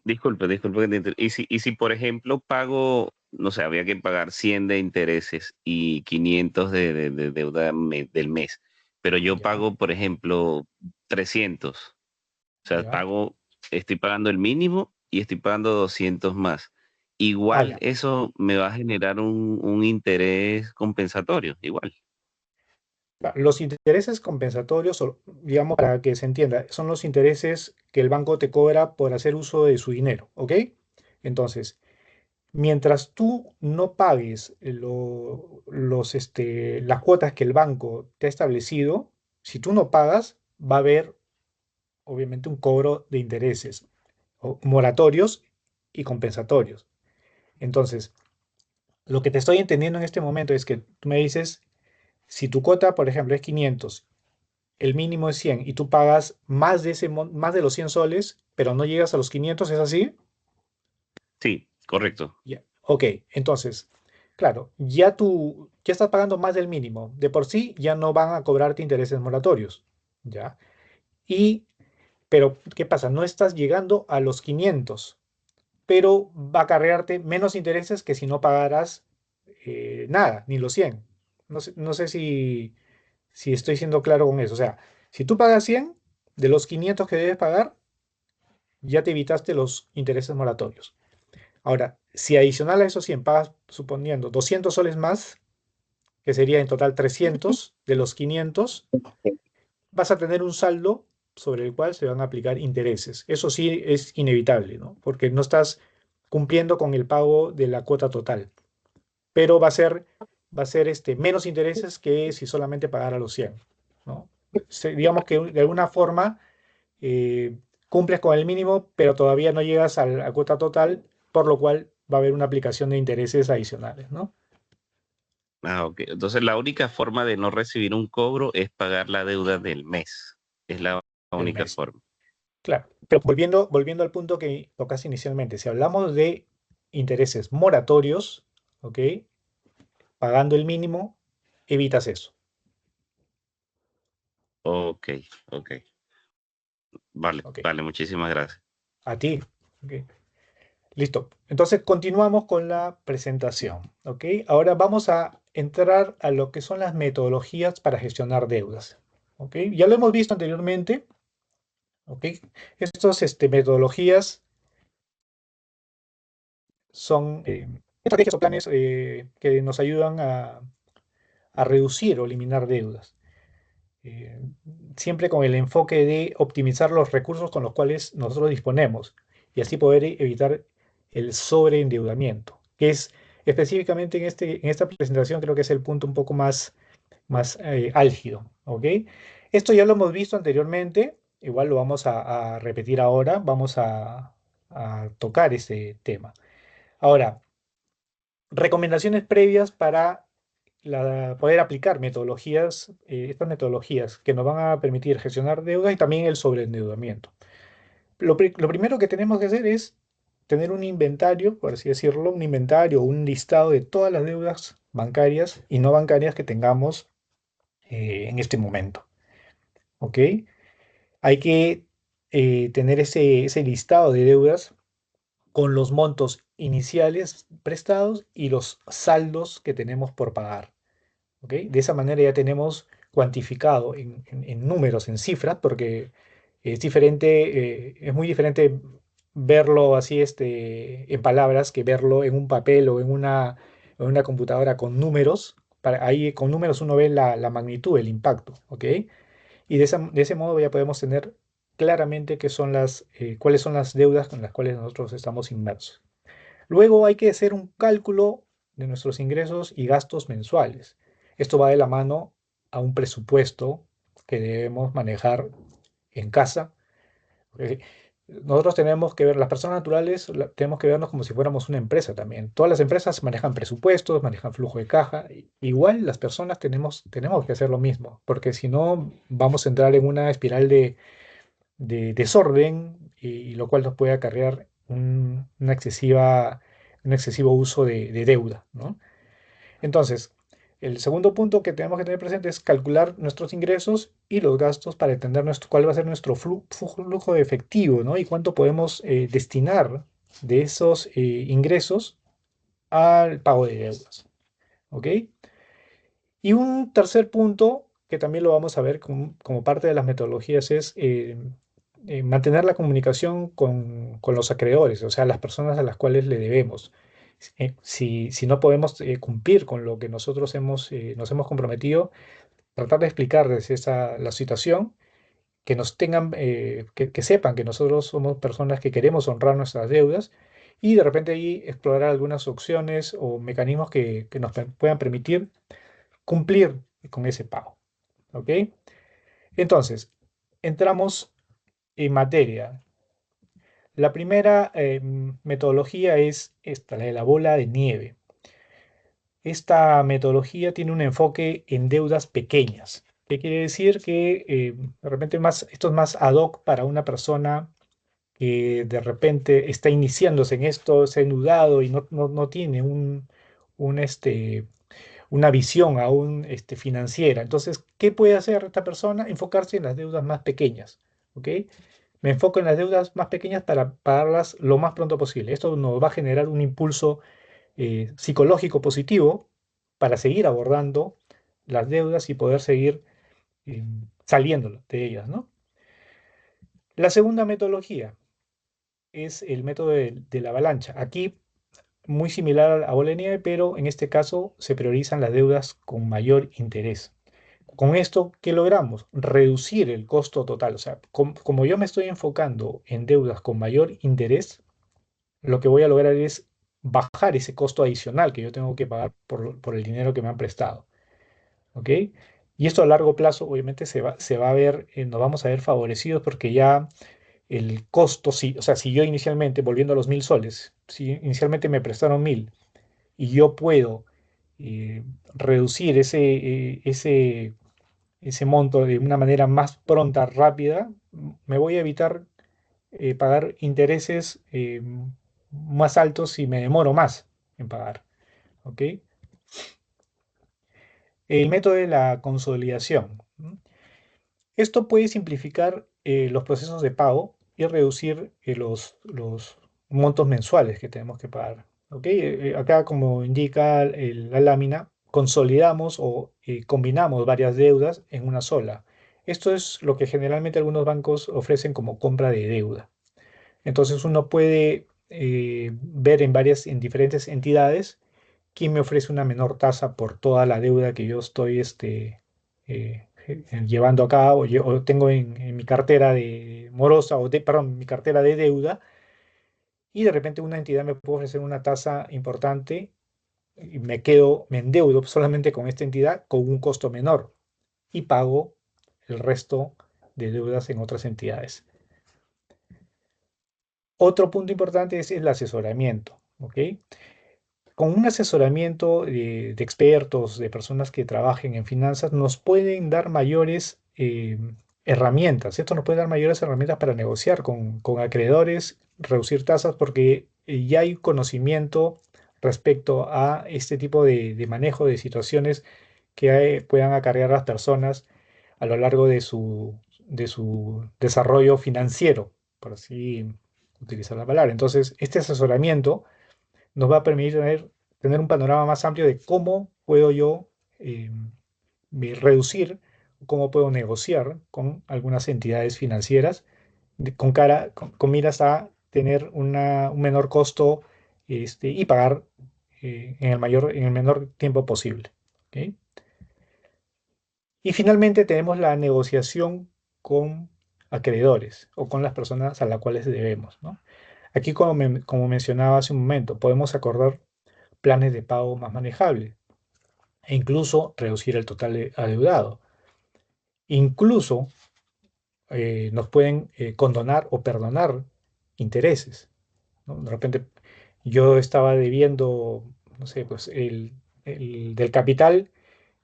Disculpe que te y si, por ejemplo, pago, no sé, había que pagar 100 de intereses y 500 de deuda del mes, pero yo Ya, pago, por ejemplo, 300. O sea, ya. estoy pagando el mínimo y estoy pagando 200 más. Ah, Igual ya. eso me va a generar un interés compensatorio, igual. Los intereses compensatorios, o, digamos, para que se entienda, son los intereses que el banco te cobra por hacer uso de su dinero, ¿ok? Entonces, mientras tú no pagues las cuotas que el banco te ha establecido, si tú no pagas, va a haber obviamente un cobro de intereses, moratorios y compensatorios. Entonces, lo que te estoy entendiendo en este momento es que tú me dices, si tu cuota, por ejemplo, es 500, el mínimo es 100 y tú pagas más más de los 100 soles, pero no llegas a los 500, ¿es así? Sí, correcto. Ya. Ok, entonces, claro, ya estás pagando más del mínimo. De por sí ya no van a cobrarte intereses moratorios. ¿Ya? Y, pero, ¿qué pasa? No estás llegando a los 500, pero va a cargarte menos intereses que si no pagaras nada, ni los 100. No sé si estoy siendo claro con eso. O sea, si tú pagas 100, de los 500 que debes pagar, ya te evitaste los intereses moratorios. Ahora, si adicional a esos 100 pagas, suponiendo 200 soles más, que sería en total 300 de los 500, vas a tener un saldo sobre el cual se van a aplicar intereses. Eso sí es inevitable, ¿no? Porque no estás cumpliendo con el pago de la cuota total. Pero va a ser menos intereses que si solamente pagara los 100, ¿no? Digamos que de alguna forma eh, cumples con el mínimo, pero todavía no llegas a la cuota total, por lo cual va a haber una aplicación de intereses adicionales, ¿no? Ah, ok. Entonces la única forma de no recibir un cobro es pagar la deuda del mes. Es la del única mes. forma. Claro, pero volviendo al punto que tocaste inicialmente, si hablamos de intereses moratorios, ¿ok? Pagando el mínimo, evitas eso, Ok, ok. Vale, ¿ok? vale, muchísimas gracias. A ti, ¿ok? Listo. Entonces continuamos con la presentación, ¿ok? Ahora vamos a entrar a lo que son las metodologías para gestionar deudas, ¿ok? Ya lo hemos visto anteriormente, ¿ok? Estas metodologías son estrategias o planes que nos ayudan a reducir o eliminar deudas. eh, Siempre con el enfoque de optimizar los recursos con los cuales nosotros disponemos y así poder evitar el sobreendeudamiento, que es específicamente en esta presentación creo que es el punto un poco más álgido, ¿ok? Esto ya lo hemos visto anteriormente, igual lo vamos a repetir ahora, vamos a tocar ese tema. Ahora, recomendaciones previas para poder aplicar metodologías, estas metodologías que nos van a permitir gestionar deudas y también el sobreendeudamiento. Lo primero que tenemos que hacer es tener un inventario, por así decirlo, un inventario, un listado de todas las deudas bancarias y no bancarias que tengamos en este momento. ¿Ok? Hay que tener ese listado de deudas con los montos iniciales prestados y los saldos que tenemos por pagar. ¿Ok? De esa manera ya tenemos cuantificado en números, en cifras, porque es diferente, es muy diferente verlo así en palabras que verlo en un papel o en una computadora con números. Ahí con números uno ve la magnitud, el impacto, ¿ok? Y de ese modo ya podemos tener claramente cuáles son las deudas con las cuales nosotros estamos inmersos. Luego hay que hacer un cálculo de nuestros ingresos y gastos mensuales. Esto va de la mano a un presupuesto que debemos manejar en casa. Eh, Nosotros tenemos que ver, las personas naturales, tenemos que vernos como si fuéramos una empresa también. Todas las empresas manejan presupuestos, manejan flujo de caja. Igual las personas tenemos que hacer lo mismo, porque si no vamos a entrar en una espiral de desorden y lo cual nos puede acarrear un excesivo uso de deuda, ¿no? Entonces, el segundo punto que tenemos que tener presente es calcular nuestros ingresos y los gastos para entender cuál va a ser nuestro flujo de efectivo, ¿no? Y cuánto podemos destinar de esos ingresos al pago de deudas, ¿ok? Y un tercer punto, que también lo vamos a ver como parte de las metodologías, es mantener la comunicación con los acreedores, o sea, las personas a las cuales le debemos. Si no podemos cumplir con lo que nosotros nos hemos comprometido, tratar de explicarles la situación, que que sepan que nosotros somos personas que queremos honrar nuestras deudas y de repente ahí explorar algunas opciones o mecanismos que nos puedan permitir cumplir con ese pago. ¿Ok? Entonces, entramos en materia. La primera metodología es esta, la de la bola de nieve. Esta metodología tiene un enfoque en deudas pequeñas. ¿Qué quiere decir? Que de repente esto es más ad hoc para una persona que de repente está iniciándose en esto, se ha endeudado y no tiene un, este, una visión aún financiera. Entonces, ¿qué puede hacer esta persona? Enfocarse en las deudas más pequeñas. ¿Ok? Me enfoco en las deudas más pequeñas para pagarlas lo más pronto posible. Esto nos va a generar un impulso psicológico positivo para seguir abordando las deudas y poder seguir saliendo de ellas, ¿no? La segunda metodología es el método de la avalancha. Aquí muy similar a bola de nieve, pero en este caso se priorizan las deudas con mayor interés. Con esto, ¿qué logramos? Reducir el costo total. O sea, como yo me estoy enfocando en deudas con mayor interés, lo que voy a lograr es bajar ese costo adicional que yo tengo que pagar por el dinero que me han prestado. ¿Ok? Y esto a largo plazo, obviamente, se va a ver, nos vamos a ver favorecidos porque ya el costo, o sea, si yo inicialmente, volviendo a los 1.000 soles, si inicialmente me prestaron 1.000 y yo puedo reducir ese monto de una manera más pronta, rápida, me voy a evitar pagar intereses más altos si me demoro más en pagar. ¿Ok? El método de la consolidación. Esto puede simplificar los procesos de pago y reducir los montos mensuales que tenemos que pagar. ¿Ok? Acá, como indica la lámina, consolidamos o combinamos varias deudas en una sola. Esto es lo que generalmente algunos bancos ofrecen como compra de deuda. Entonces uno puede ver en diferentes entidades quién me ofrece una menor tasa por toda la deuda que yo estoy llevando a cabo o tengo en mi cartera de morosa perdón, mi cartera de deuda, y de repente una entidad me puede ofrecer una tasa importante y me endeudo solamente con esta entidad con un costo menor y pago el resto de deudas en otras entidades. Otro punto importante es el asesoramiento, ¿ok? Con un asesoramiento de expertos, de personas que trabajen en finanzas, nos pueden dar mayores herramientas. Esto nos puede dar mayores herramientas para negociar con acreedores, reducir tasas, porque ya hay conocimiento respecto a este tipo de manejo de situaciones que puedan acarrear las personas a lo largo de su desarrollo financiero, por así utilizar la palabra. Entonces, este asesoramiento nos va a permitir tener un panorama más amplio de cómo puedo yo eh, reducir, cómo puedo negociar con algunas entidades financieras con miras a tener un menor costo y pagar en el menor tiempo posible. ¿Ok? Y finalmente tenemos la negociación con acreedores o con las personas a las cuales debemos, ¿no? Aquí, como mencionaba hace un momento, podemos acordar planes de pago más manejables e incluso reducir el total adeudado. Incluso nos pueden condonar o perdonar intereses, ¿no? De repente yo estaba debiendo, no sé, pues del capital,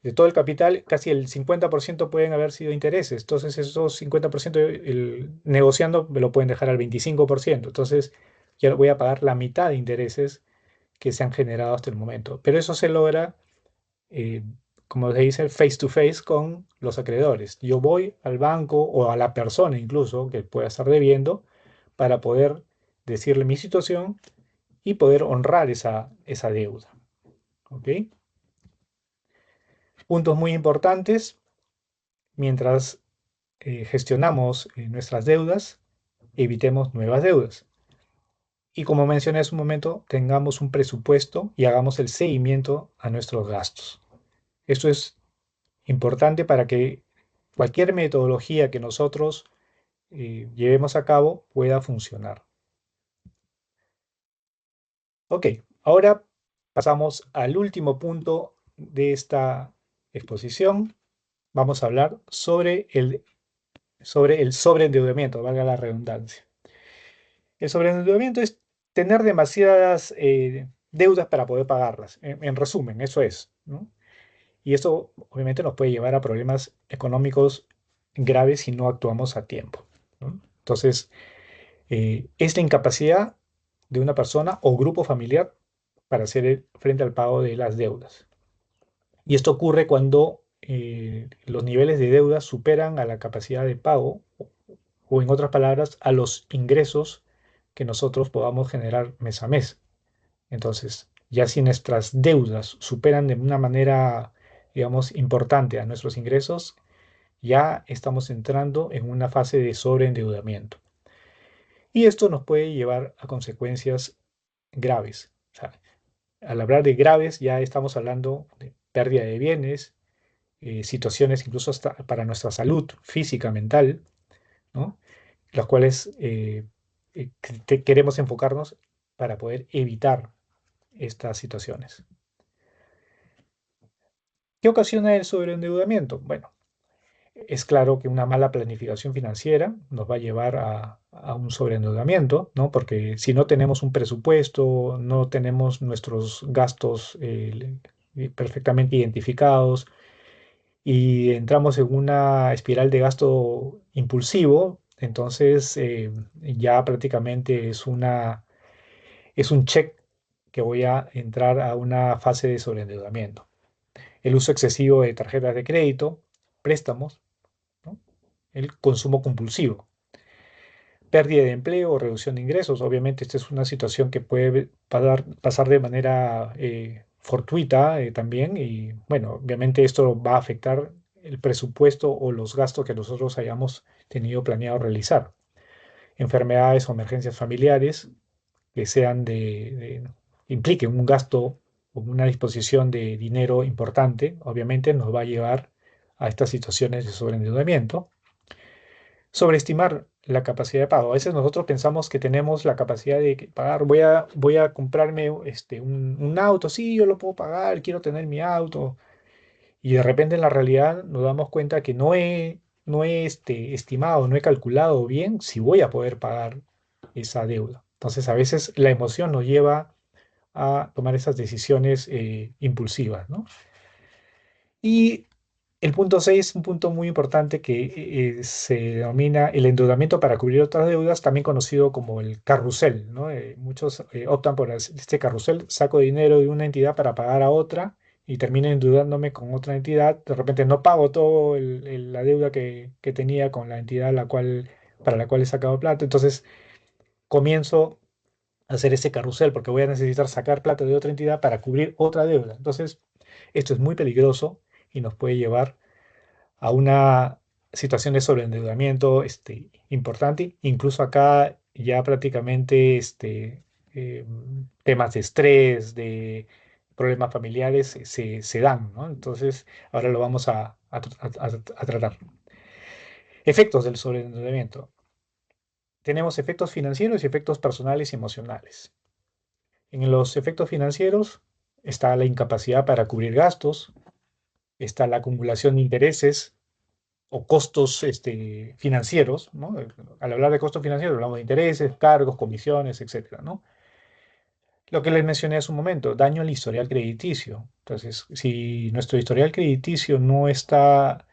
de todo el capital, casi el 50% pueden haber sido intereses. Entonces esos 50% negociando me lo pueden dejar al 25%. Entonces ya voy a pagar la mitad de intereses que se han generado hasta el momento. Pero eso se logra, eh, como se dice, face to face con los acreedores. Yo voy al banco o a la persona incluso que pueda estar debiendo para poder decirle mi situación y poder honrar esa deuda. ¿Ok? Puntos muy importantes mientras gestionamos nuestras deudas, evitemos nuevas deudas. Y como mencioné hace un momento, tengamos un presupuesto y hagamos el seguimiento a nuestros gastos. Esto es importante para que cualquier metodología que nosotros llevemos a cabo pueda funcionar. Ok, ahora pasamos al último punto de esta exposición. Vamos a hablar sobre el sobreendeudamiento, valga la redundancia. El sobreendeudamiento es tener demasiadas deudas para poder pagarlas. En resumen, eso es, ¿no? Y eso obviamente nos puede llevar a problemas económicos graves si no actuamos a tiempo, ¿no? Entonces, es la incapacidad de una persona o grupo familiar para hacer frente al pago de las deudas. Y esto ocurre cuando los niveles de deuda superan a la capacidad de pago o en otras palabras, a los ingresos que nosotros podamos generar mes a mes. Entonces, ya si nuestras deudas superan de una manera, digamos, importante a nuestros ingresos, ya estamos entrando en una fase de sobreendeudamiento. Y esto nos puede llevar a consecuencias graves. O sea, al hablar de graves, ya estamos hablando de pérdida de bienes, situaciones incluso hasta para nuestra salud física, mental, ¿no? Las cuales queremos enfocarnos para poder evitar estas situaciones. ¿Qué ocasiona el sobreendeudamiento? Bueno, es claro que una mala planificación financiera nos va a llevar a un sobreendeudamiento, ¿no? Porque si no tenemos un presupuesto, no tenemos nuestros gastos perfectamente identificados y entramos en una espiral de gasto impulsivo, entonces ya prácticamente es un check que voy a entrar a una fase de sobreendeudamiento. El uso excesivo de tarjetas de crédito, préstamos, ¿no? El consumo compulsivo, pérdida de empleo o reducción de ingresos. Obviamente esta es una situación que puede pasar de manera fortuita también y bueno, obviamente esto va a afectar el presupuesto o los gastos que nosotros hayamos tenido planeado realizar. Enfermedades o emergencias familiares que sean impliquen un gasto o una disposición de dinero importante, obviamente nos va a llevar a estas situaciones de sobreendeudamiento. Sobreestimar la capacidad de pago. A veces nosotros pensamos que tenemos la capacidad de pagar. Voy a comprarme un auto. Sí, yo lo puedo pagar, quiero tener mi auto. Y de repente en la realidad nos damos cuenta que no he estimado, no he calculado bien si voy a poder pagar esa deuda. Entonces a veces la emoción nos lleva a tomar esas decisiones impulsivas, ¿no? Y el punto 6, un punto muy importante que se denomina el endeudamiento para cubrir otras deudas, también conocido como el carrusel, ¿no? Muchos optan por este carrusel, saco dinero de una entidad para pagar a otra y termino endeudándome con otra entidad. De repente no pago todo la deuda que tenía con la entidad para la cual he sacado plata. Entonces comienzo a hacer ese carrusel porque voy a necesitar sacar plata de otra entidad para cubrir otra deuda. Entonces, esto es muy peligroso y nos puede llevar a una situación de sobreendeudamiento importante. Incluso acá ya prácticamente eh, temas de estrés, de problemas familiares se dan, ¿no? Entonces, ahora lo vamos a tratar. Efectos del sobreendeudamiento. Tenemos efectos financieros y efectos personales y emocionales. En los efectos financieros está la incapacidad para cubrir gastos, está la acumulación de intereses o costos financieros, ¿no? Al hablar de costos financieros hablamos de intereses, cargos, comisiones, etcétera, ¿no? Lo que les mencioné hace un momento, daño al historial crediticio. Entonces, si nuestro historial crediticio no está,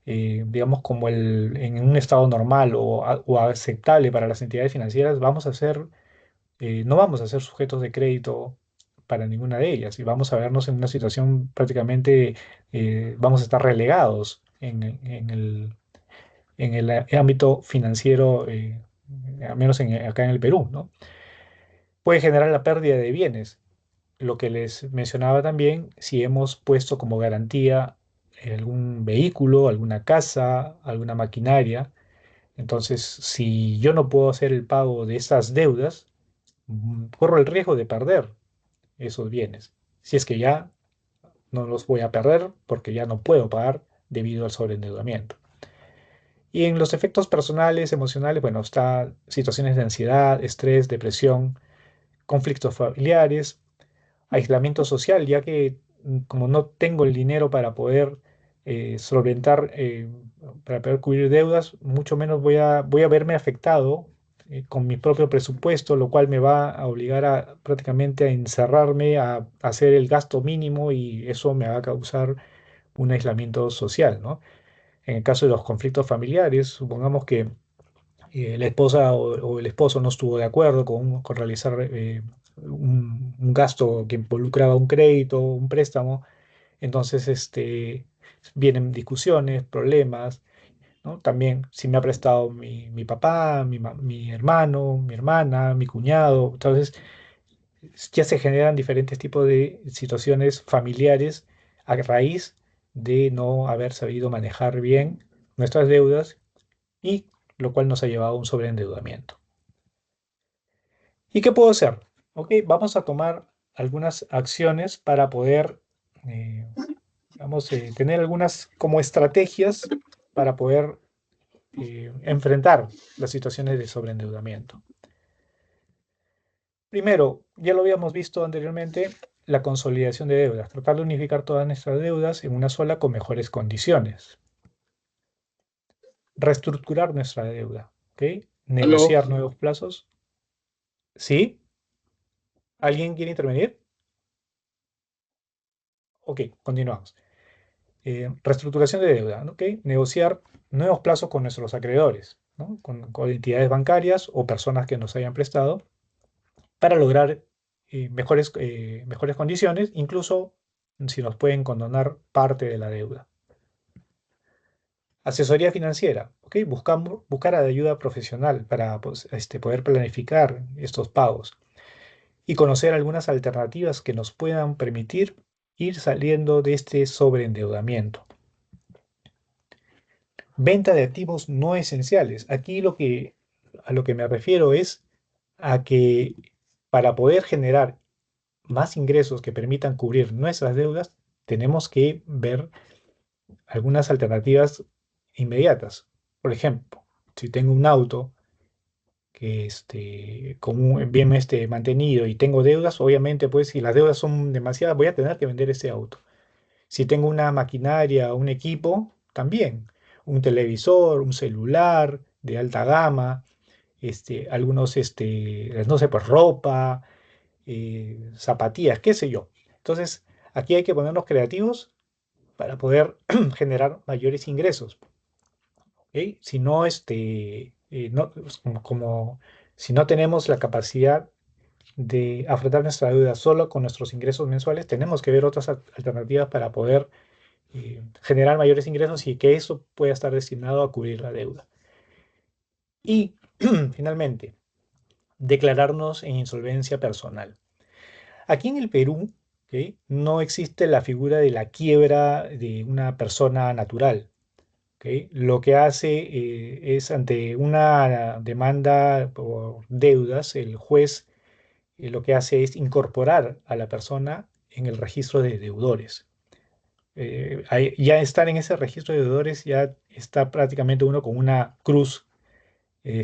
digamos, en un estado normal o aceptable para las entidades financieras, no vamos a ser sujetos de crédito para ninguna de ellas y vamos a vernos en una situación prácticamente, vamos a estar relegados en el ámbito financiero, al menos acá en el Perú, ¿no? Puede generar la pérdida de bienes. Lo que les mencionaba también, si hemos puesto como garantía algún vehículo, alguna casa, alguna maquinaria, entonces si yo no puedo hacer el pago de esas deudas, corro el riesgo de perder esos bienes. Si es que ya no los voy a perder porque ya no puedo pagar debido al sobreendeudamiento. Y en los efectos personales, emocionales, bueno, está situaciones de ansiedad, estrés, depresión, conflictos familiares, aislamiento social, ya que como no tengo el dinero para poder solventar, para poder cubrir deudas, mucho menos voy a verme afectado con mi propio presupuesto, lo cual me va a obligar prácticamente a encerrarme, a hacer el gasto mínimo y eso me va a causar un aislamiento social, ¿no? En el caso de los conflictos familiares, supongamos que la esposa o el esposo no estuvo de acuerdo con realizar un gasto que involucraba un crédito, un préstamo, entonces vienen discusiones, problemas, ¿no? También si me ha prestado mi papá, mi hermano, mi hermana, mi cuñado, entonces ya se generan diferentes tipos de situaciones familiares a raíz de no haber sabido manejar bien nuestras deudas y lo cual nos ha llevado a un sobreendeudamiento. ¿Y qué puedo hacer? Ok, vamos a tomar algunas acciones para poder, eh, tener algunas como estrategias para poder enfrentar las situaciones de sobreendeudamiento. Primero, ya lo habíamos visto anteriormente, la consolidación de deudas, tratar de unificar todas nuestras deudas en una sola con mejores condiciones. Reestructurar nuestra deuda, ¿ok? Aló, Negociar nuevos plazos. ¿Sí? ¿Alguien quiere intervenir? Ok, continuamos. Reestructuración de deuda, ¿ok? Negociar nuevos plazos con nuestros acreedores, ¿no? Con entidades bancarias o personas que nos hayan prestado para lograr mejores condiciones, incluso si nos pueden condonar parte de la deuda. Asesoría financiera, ¿ok? Buscar ayuda profesional para pues, poder planificar estos pagos y conocer algunas alternativas que nos puedan permitir ir saliendo de este sobreendeudamiento. Venta de activos no esenciales. Aquí a lo que me refiero es a que para poder generar más ingresos que permitan cubrir nuestras deudas, tenemos que ver algunas alternativas inmediatas. Por ejemplo, si tengo un auto que con un bien mantenido y tengo deudas, obviamente, pues si las deudas son demasiadas, voy a tener que vender ese auto. Si tengo una maquinaria, un equipo, también. Un televisor, un celular de alta gama, algunos, no sé, pues ropa, zapatillas, qué sé yo. Entonces, aquí hay que ponernos creativos para poder generar mayores ingresos. ¿Ok? Si no, pues, si no tenemos la capacidad de afrontar nuestra deuda solo con nuestros ingresos mensuales, tenemos que ver otras alternativas para poder generar mayores ingresos y que eso pueda estar destinado a cubrir la deuda. Y finalmente, declararnos en insolvencia personal. Aquí en el Perú, ¿ok? No existe la figura de la quiebra de una persona natural. ¿Ok? Lo que hace es ante una demanda por deudas, el juez lo que hace es incorporar a la persona en el registro de deudores. Ya estar en ese registro de deudores ya está prácticamente uno con una cruz, ya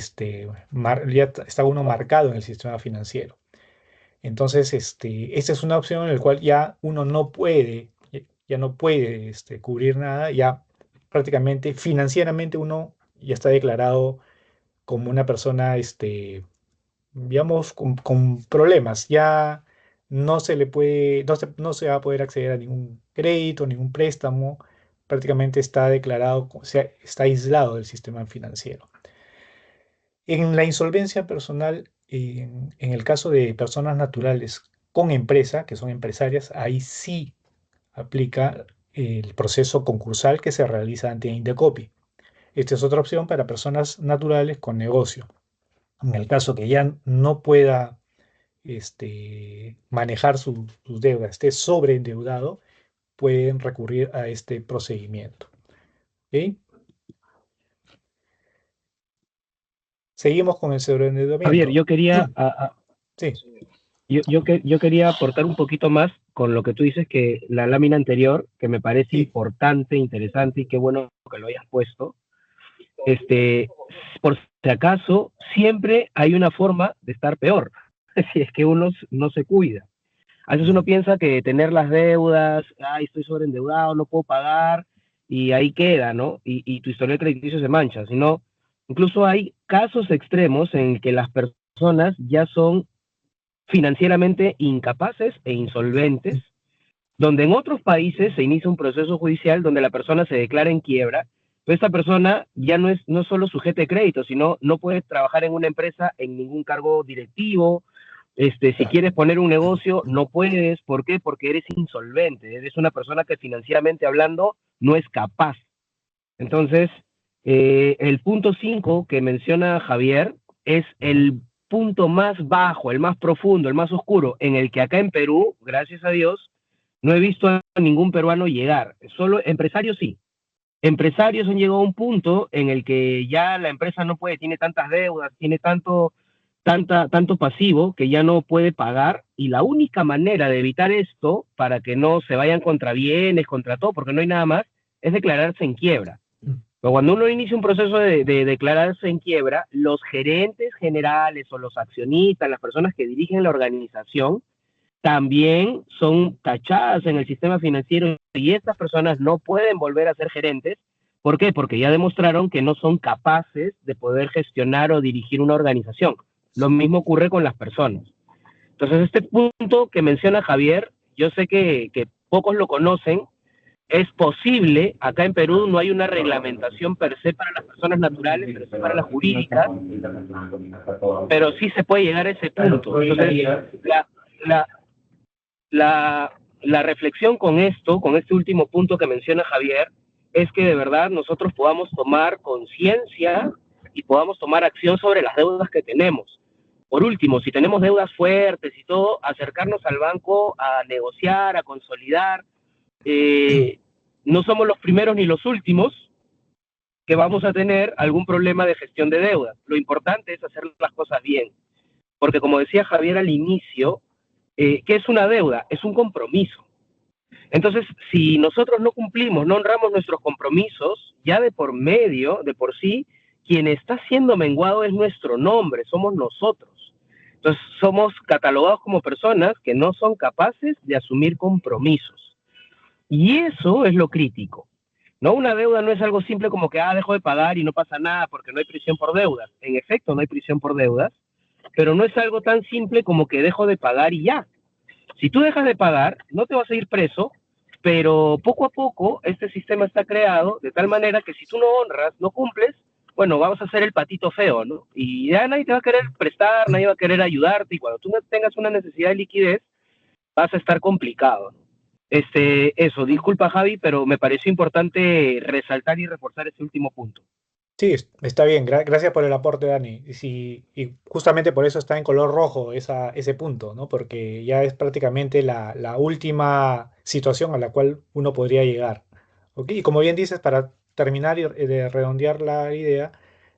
está uno marcado en el sistema financiero. Entonces, esta es una opción en la cual ya uno no puede, ya no puede cubrir nada, ya prácticamente financieramente uno ya está declarado como una persona, digamos, con problemas. Ya no se le puede, no se va a poder acceder a ningún crédito, ningún préstamo. Prácticamente está declarado, o sea, está aislado del sistema financiero. En la insolvencia personal, en el caso de personas naturales con empresa, que son empresarias, ahí sí aplica el proceso concursal que se realiza ante Indecopi. Esta es otra opción para personas naturales con negocio. En el caso que ya no pueda manejar sus deudas, esté sobreendeudado, pueden recurrir a este procedimiento. ¿Ok? Seguimos con el Javier, sobreendeudamiento. yo quería, Sí, yo quería aportar un poquito más con lo que tú dices, que la lámina anterior, que me parece sí. importante, interesante y qué bueno que lo hayas puesto. Este, por si acaso, siempre hay una forma de estar peor, si es que uno no se cuida. A veces uno piensa que tener las deudas, ay, estoy sobreendeudado, no puedo pagar, y ahí queda, ¿no? Y tu historial crediticio se mancha, sino incluso hay casos extremos en que las personas ya son financieramente incapaces e insolventes, donde en otros países se inicia un proceso judicial donde la persona se declara en quiebra, pero esta persona ya no es no solo sujeto de crédito, sino no puede trabajar en una empresa en ningún cargo directivo. Si quieres poner un negocio, no puedes. ¿Por qué? Porque eres insolvente, eres una persona que financieramente hablando no es capaz. Entonces, el punto 5 que menciona Javier es el punto más bajo, el más profundo, el más oscuro, en el que acá en Perú, gracias a Dios, no he visto a ningún peruano llegar. Solo empresarios sí. Empresarios han llegado a un punto en el que ya la empresa no puede, tiene tantas deudas, tiene tanto pasivo que ya no puede pagar, y la única manera de evitar esto para que no se vayan contra bienes, contra todo, porque no hay nada más, es declararse en quiebra. Pero cuando uno inicia un proceso de declararse en quiebra, los gerentes generales o los accionistas, las personas que dirigen la organización, también son tachadas en el sistema financiero, y estas personas no pueden volver a ser gerentes. ¿Por qué? Porque ya demostraron que no son capaces de poder gestionar o dirigir una organización. Lo mismo ocurre con las personas. Entonces, este punto que menciona Javier, yo sé que pocos lo conocen, es posible, acá en Perú no hay una reglamentación per se para las personas naturales, pero sí para las jurídicas, pero sí se puede llegar a ese punto. Entonces, la, la, la reflexión con esto, con este último punto que menciona Javier, es que de verdad nosotros podamos tomar conciencia y podamos tomar acción sobre las deudas que tenemos. Por último, si tenemos deudas fuertes y todo, acercarnos al banco a negociar, a consolidar. No somos los primeros ni los últimos que vamos a tener algún problema de gestión de deudas. Lo importante es hacer las cosas bien, porque como decía Javier al inicio, ¿qué es una deuda? Es un compromiso. Entonces, si nosotros no cumplimos, no honramos nuestros compromisos, ya de por medio, de por sí, quien está siendo menguado es nuestro nombre, somos nosotros. Entonces, somos catalogados como personas que no son capaces de asumir compromisos. Y eso es lo crítico. ¿No? Una deuda no es algo simple como que, dejo de pagar y no pasa nada porque no hay prisión por deudas. En efecto, no hay prisión por deudas, pero no es algo tan simple como que dejo de pagar y ya. Si tú dejas de pagar, no te vas a ir preso, pero poco a poco este sistema está creado de tal manera que si tú no honras, no cumples, bueno, vamos a hacer el patito feo, ¿no? Y ya nadie te va a querer prestar, nadie va a querer ayudarte, y cuando tú tengas una necesidad de liquidez, vas a estar complicado, ¿no? Eso, disculpa Javi, pero me pareció importante resaltar y reforzar ese último punto. Sí, está bien. Gracias por el aporte, Dani. Y, y justamente por eso está en color rojo ese punto, ¿no? Porque ya es prácticamente la última situación a la cual uno podría llegar. ¿Ok? Y como bien dices, para terminar y de redondear la idea,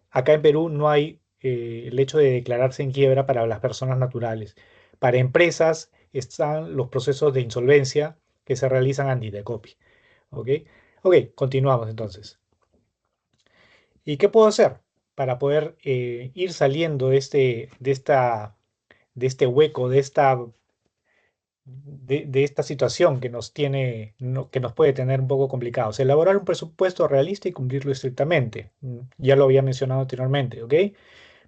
acá en Perú no hay el hecho de declararse en quiebra para las personas naturales. Para empresas están los procesos de insolvencia que se realizan ante Indecopi. ¿Ok? Ok, continuamos entonces. ¿Y qué puedo hacer para poder ir saliendo de este hueco, de esta situación que nos tiene, que nos puede tener un poco complicados? Elaborar un presupuesto realista y cumplirlo estrictamente. Ya lo había mencionado anteriormente, ¿ok?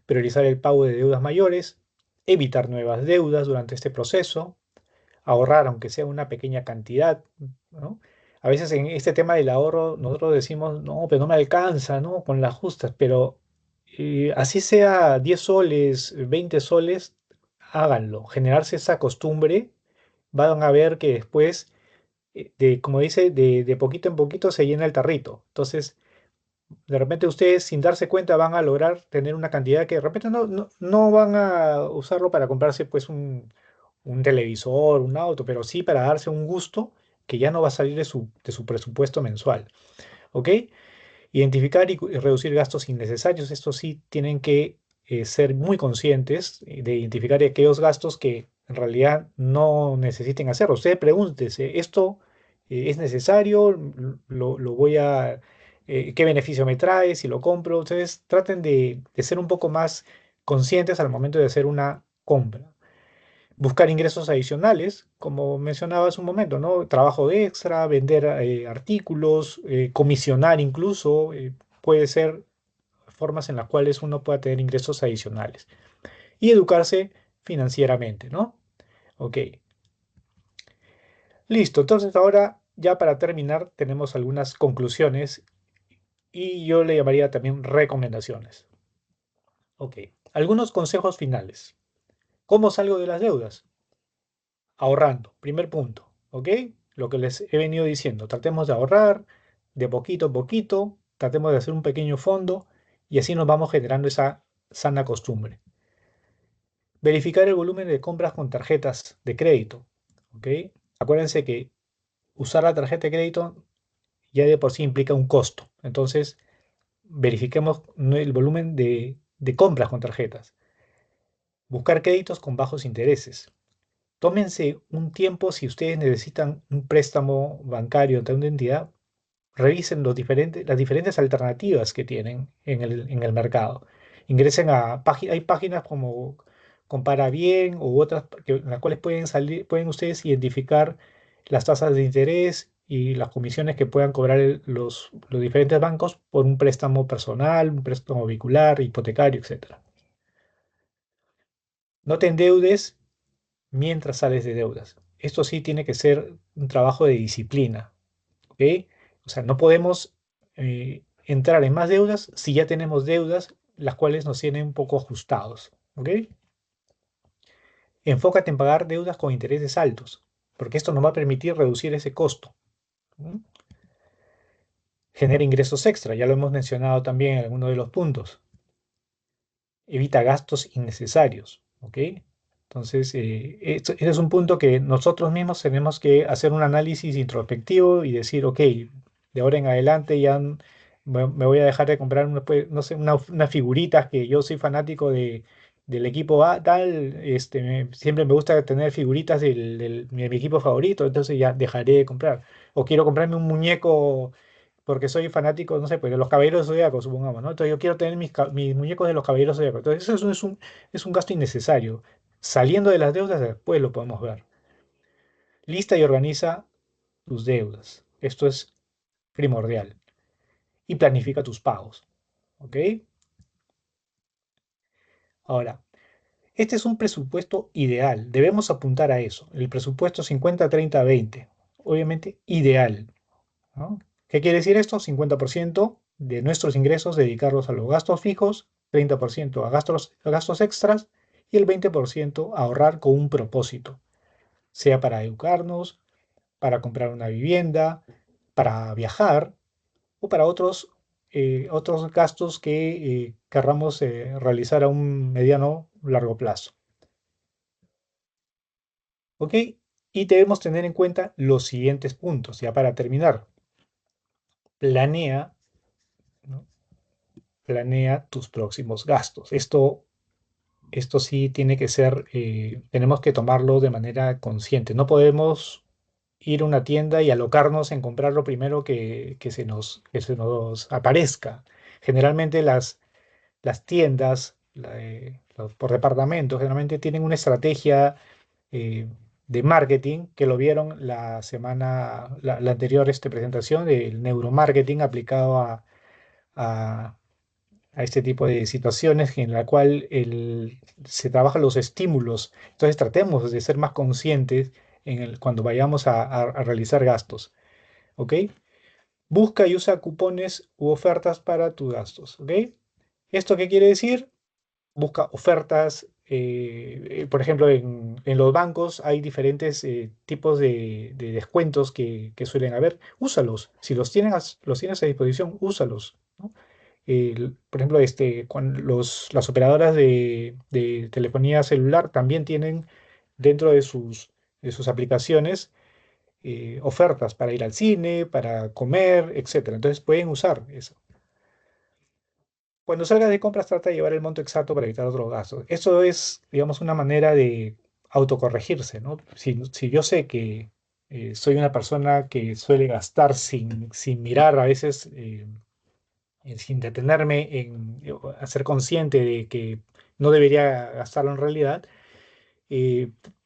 Priorizar el pago de deudas mayores, evitar nuevas deudas durante este proceso, ahorrar aunque sea una pequeña cantidad, ¿no? A veces en este tema del ahorro nosotros decimos, no, pero no me alcanza, ¿no? Con las justas, pero así sea 10 soles, 20 soles, háganlo. Generarse esa costumbre, van a ver que después, como dice, de poquito en poquito se llena el tarrito. Entonces, de repente ustedes sin darse cuenta van a lograr tener una cantidad que de repente no van a usarlo para comprarse pues un televisor, un auto, pero sí para darse un gusto que ya no va a salir de su presupuesto mensual. ¿Ok? Identificar y reducir gastos innecesarios. Estos sí tienen que ser muy conscientes de identificar aquellos gastos que en realidad no necesiten hacer. Ustedes pregúntense, ¿esto es necesario? ¿Lo voy a... ¿qué beneficio me trae si lo compro? Ustedes traten de ser un poco más conscientes al momento de hacer una compra. Buscar ingresos adicionales, como mencionaba hace un momento, ¿no? Trabajo de extra, vender artículos, comisionar incluso, puede ser formas en las cuales uno pueda tener ingresos adicionales. Y educarse financieramente, ¿no? Ok, listo. Entonces ahora, ya para terminar, tenemos algunas conclusiones y yo le llamaría también recomendaciones. Ok, algunos consejos finales. ¿Cómo salgo de las deudas? Ahorrando, primer punto, ¿ok? Lo que les he venido diciendo, tratemos de ahorrar de poquito a poquito, tratemos de hacer un pequeño fondo y así nos vamos generando esa sana costumbre. Verificar el volumen de compras con tarjetas de crédito, ¿ok? Acuérdense que usar la tarjeta de crédito ya de por sí implica un costo, entonces verifiquemos el volumen de compras con tarjetas. Buscar créditos con bajos intereses. Tómense un tiempo si ustedes necesitan un préstamo bancario ante una entidad, revisen las diferentes alternativas que tienen en el mercado. Ingresen a páginas, hay páginas como Compara Bien u otras en las cuales pueden ustedes identificar las tasas de interés y las comisiones que puedan cobrar los diferentes bancos por un préstamo personal, un préstamo vehicular, hipotecario, etcétera. No te endeudes mientras sales de deudas. esto sí tiene que ser un trabajo de disciplina, ¿ok? O sea, no podemos entrar en más deudas si ya tenemos deudas las cuales nos tienen un poco ajustados, ¿ok? Enfócate en pagar deudas con intereses altos, porque esto nos va a permitir reducir ese costo. ¿Mm? Genera ingresos extra, ya lo hemos mencionado también en alguno de los puntos. Evita gastos innecesarios, ¿ok? Entonces, ese es un punto que nosotros mismos tenemos que hacer un análisis introspectivo y decir, ok, de ahora en adelante ya me voy a dejar de comprar, pues, no sé, unas figuritas que yo soy fanático del equipo A, tal, siempre me gusta tener figuritas de mi equipo favorito, entonces ya dejaré de comprar. O quiero comprarme un muñeco porque soy fanático, no sé, pues de los Caballeros del Zodíaco, supongamos, ¿no? Entonces yo quiero tener mis muñecos de los Caballeros del Zodíaco. Entonces eso es un gasto innecesario. Saliendo de las deudas, después lo podemos ver. Lista y organiza tus deudas. Esto es primordial. Y planifica tus pagos. ¿Ok? Ahora, este es un presupuesto ideal. Debemos apuntar a eso. El presupuesto 50-30-20. Obviamente ideal, ¿no? ¿Qué quiere decir esto? 50% de nuestros ingresos dedicarlos a los gastos fijos, 30% a gastos extras y el 20% a ahorrar con un propósito, sea para educarnos, para comprar una vivienda, para viajar o para otros gastos que querramos realizar a un mediano largo plazo. ¿Ok? Y debemos tener en cuenta los siguientes puntos, ya para terminar. Planea, ¿no? Planea tus próximos gastos. Esto sí tiene que ser, tenemos que tomarlo de manera consciente. No podemos ir a una tienda y alocarnos en comprar lo primero que se nos aparezca. Generalmente las tiendas por departamento generalmente tienen una estrategia eh, de marketing que lo vieron la anterior presentación del neuromarketing aplicado a a este tipo de situaciones en la cual se trabajan los estímulos. Entonces tratemos de ser más conscientes cuando vayamos a realizar gastos. ¿Ok? Busca y usa cupones u ofertas para tus gastos. ¿Ok? ¿Esto qué quiere decir? Busca ofertas. Por ejemplo, en los bancos hay diferentes tipos de descuentos que suelen haber. Úsalos. Si los tienes a disposición, úsalos. ¿No? Por ejemplo, las operadoras de telefonía celular también tienen dentro de sus aplicaciones ofertas para ir al cine, para comer, etcétera. Entonces pueden usar eso. Cuando salgas de compras, trata de llevar el monto exacto para evitar otros gastos. Eso es, digamos, una manera de autocorregirse, ¿no? Si yo sé que soy una persona que suele gastar sin mirar a veces. Sin detenerme a ser consciente de que no debería gastarlo en realidad,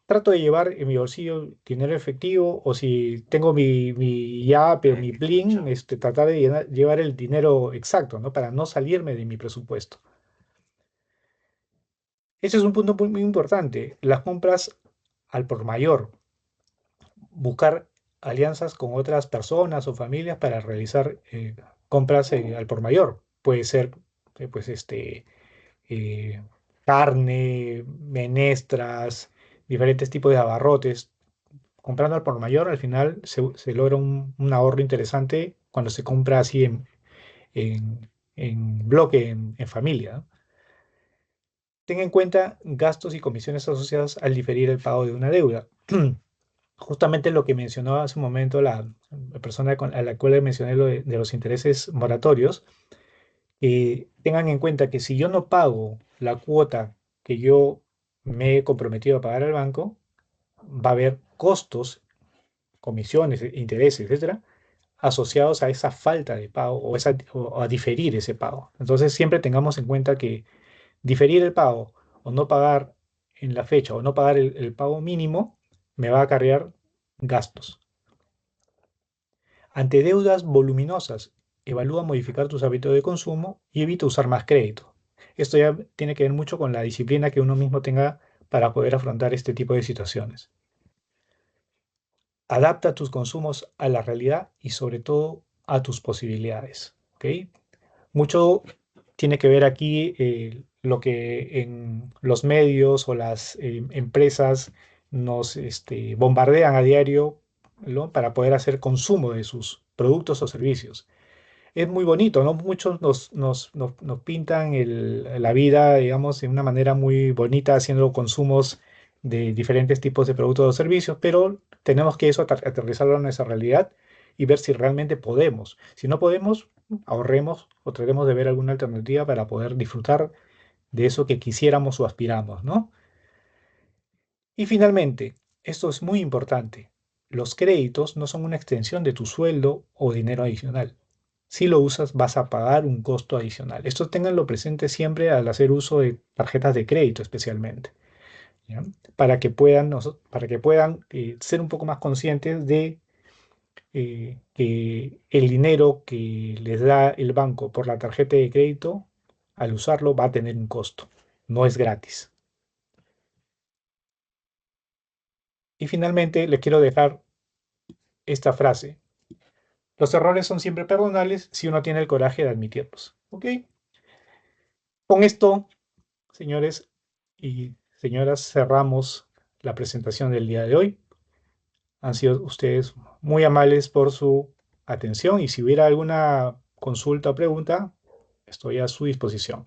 trato de llevar en mi bolsillo dinero efectivo o si tengo mi Yape o mi Plin, tratar de llevar el dinero exacto, ¿no? Para no salirme de mi presupuesto. Ese es un punto muy, muy importante. Las compras al por mayor. Buscar alianzas con otras personas o familias para realizar compras al por mayor. Puede ser, pues, eh, carne, menestras, diferentes tipos de abarrotes. Comprando al por mayor, al final se logra un ahorro interesante cuando se compra así en bloque, en familia, ¿no? Tenga en cuenta gastos y comisiones asociadas al diferir el pago de una deuda. Justamente lo que mencionó hace un momento la persona a la cual le mencioné lo de los intereses moratorios. Tengan en cuenta que si yo no pago la cuota que yo me he comprometido a pagar al banco, va a haber costos, comisiones, intereses, etcétera, asociados a esa falta de pago o a diferir ese pago. Entonces, siempre tengamos en cuenta que diferir el pago o no pagar en la fecha o no pagar el pago mínimo me va a acarrear gastos. Ante deudas voluminosas, evalúa modificar tus hábitos de consumo y evita usar más crédito. Esto ya tiene que ver mucho con la disciplina que uno mismo tenga para poder afrontar este tipo de situaciones. Adapta tus consumos a la realidad y sobre todo a tus posibilidades. ¿Ok? Mucho tiene que ver aquí lo que en los medios o las empresas nos bombardean a diario, ¿no? Para poder hacer consumo de sus productos o servicios. Es muy bonito, ¿no? Muchos nos pintan la vida, digamos, de una manera muy bonita, haciendo consumos de diferentes tipos de productos o servicios, pero tenemos que eso aterrizarlo en nuestra realidad y ver si realmente podemos. Si no podemos, ahorremos o tratemos de ver alguna alternativa para poder disfrutar de eso que quisiéramos o aspiramos, ¿no? Y finalmente, esto es muy importante, los créditos no son una extensión de tu sueldo o dinero adicional. Si lo usas, vas a pagar un costo adicional. Esto ténganlo presente siempre al hacer uso de tarjetas de crédito especialmente, ¿ya? Para que puedan ser un poco más conscientes de que el dinero que les da el banco por la tarjeta de crédito, al usarlo, va a tener un costo. No es gratis. Y finalmente, les quiero dejar esta frase. Los errores son siempre perdonables si uno tiene el coraje de admitirlos. ¿Ok? Con esto, señores y señoras, cerramos la presentación del día de hoy. Han sido ustedes muy amables por su atención y si hubiera alguna consulta o pregunta, estoy a su disposición.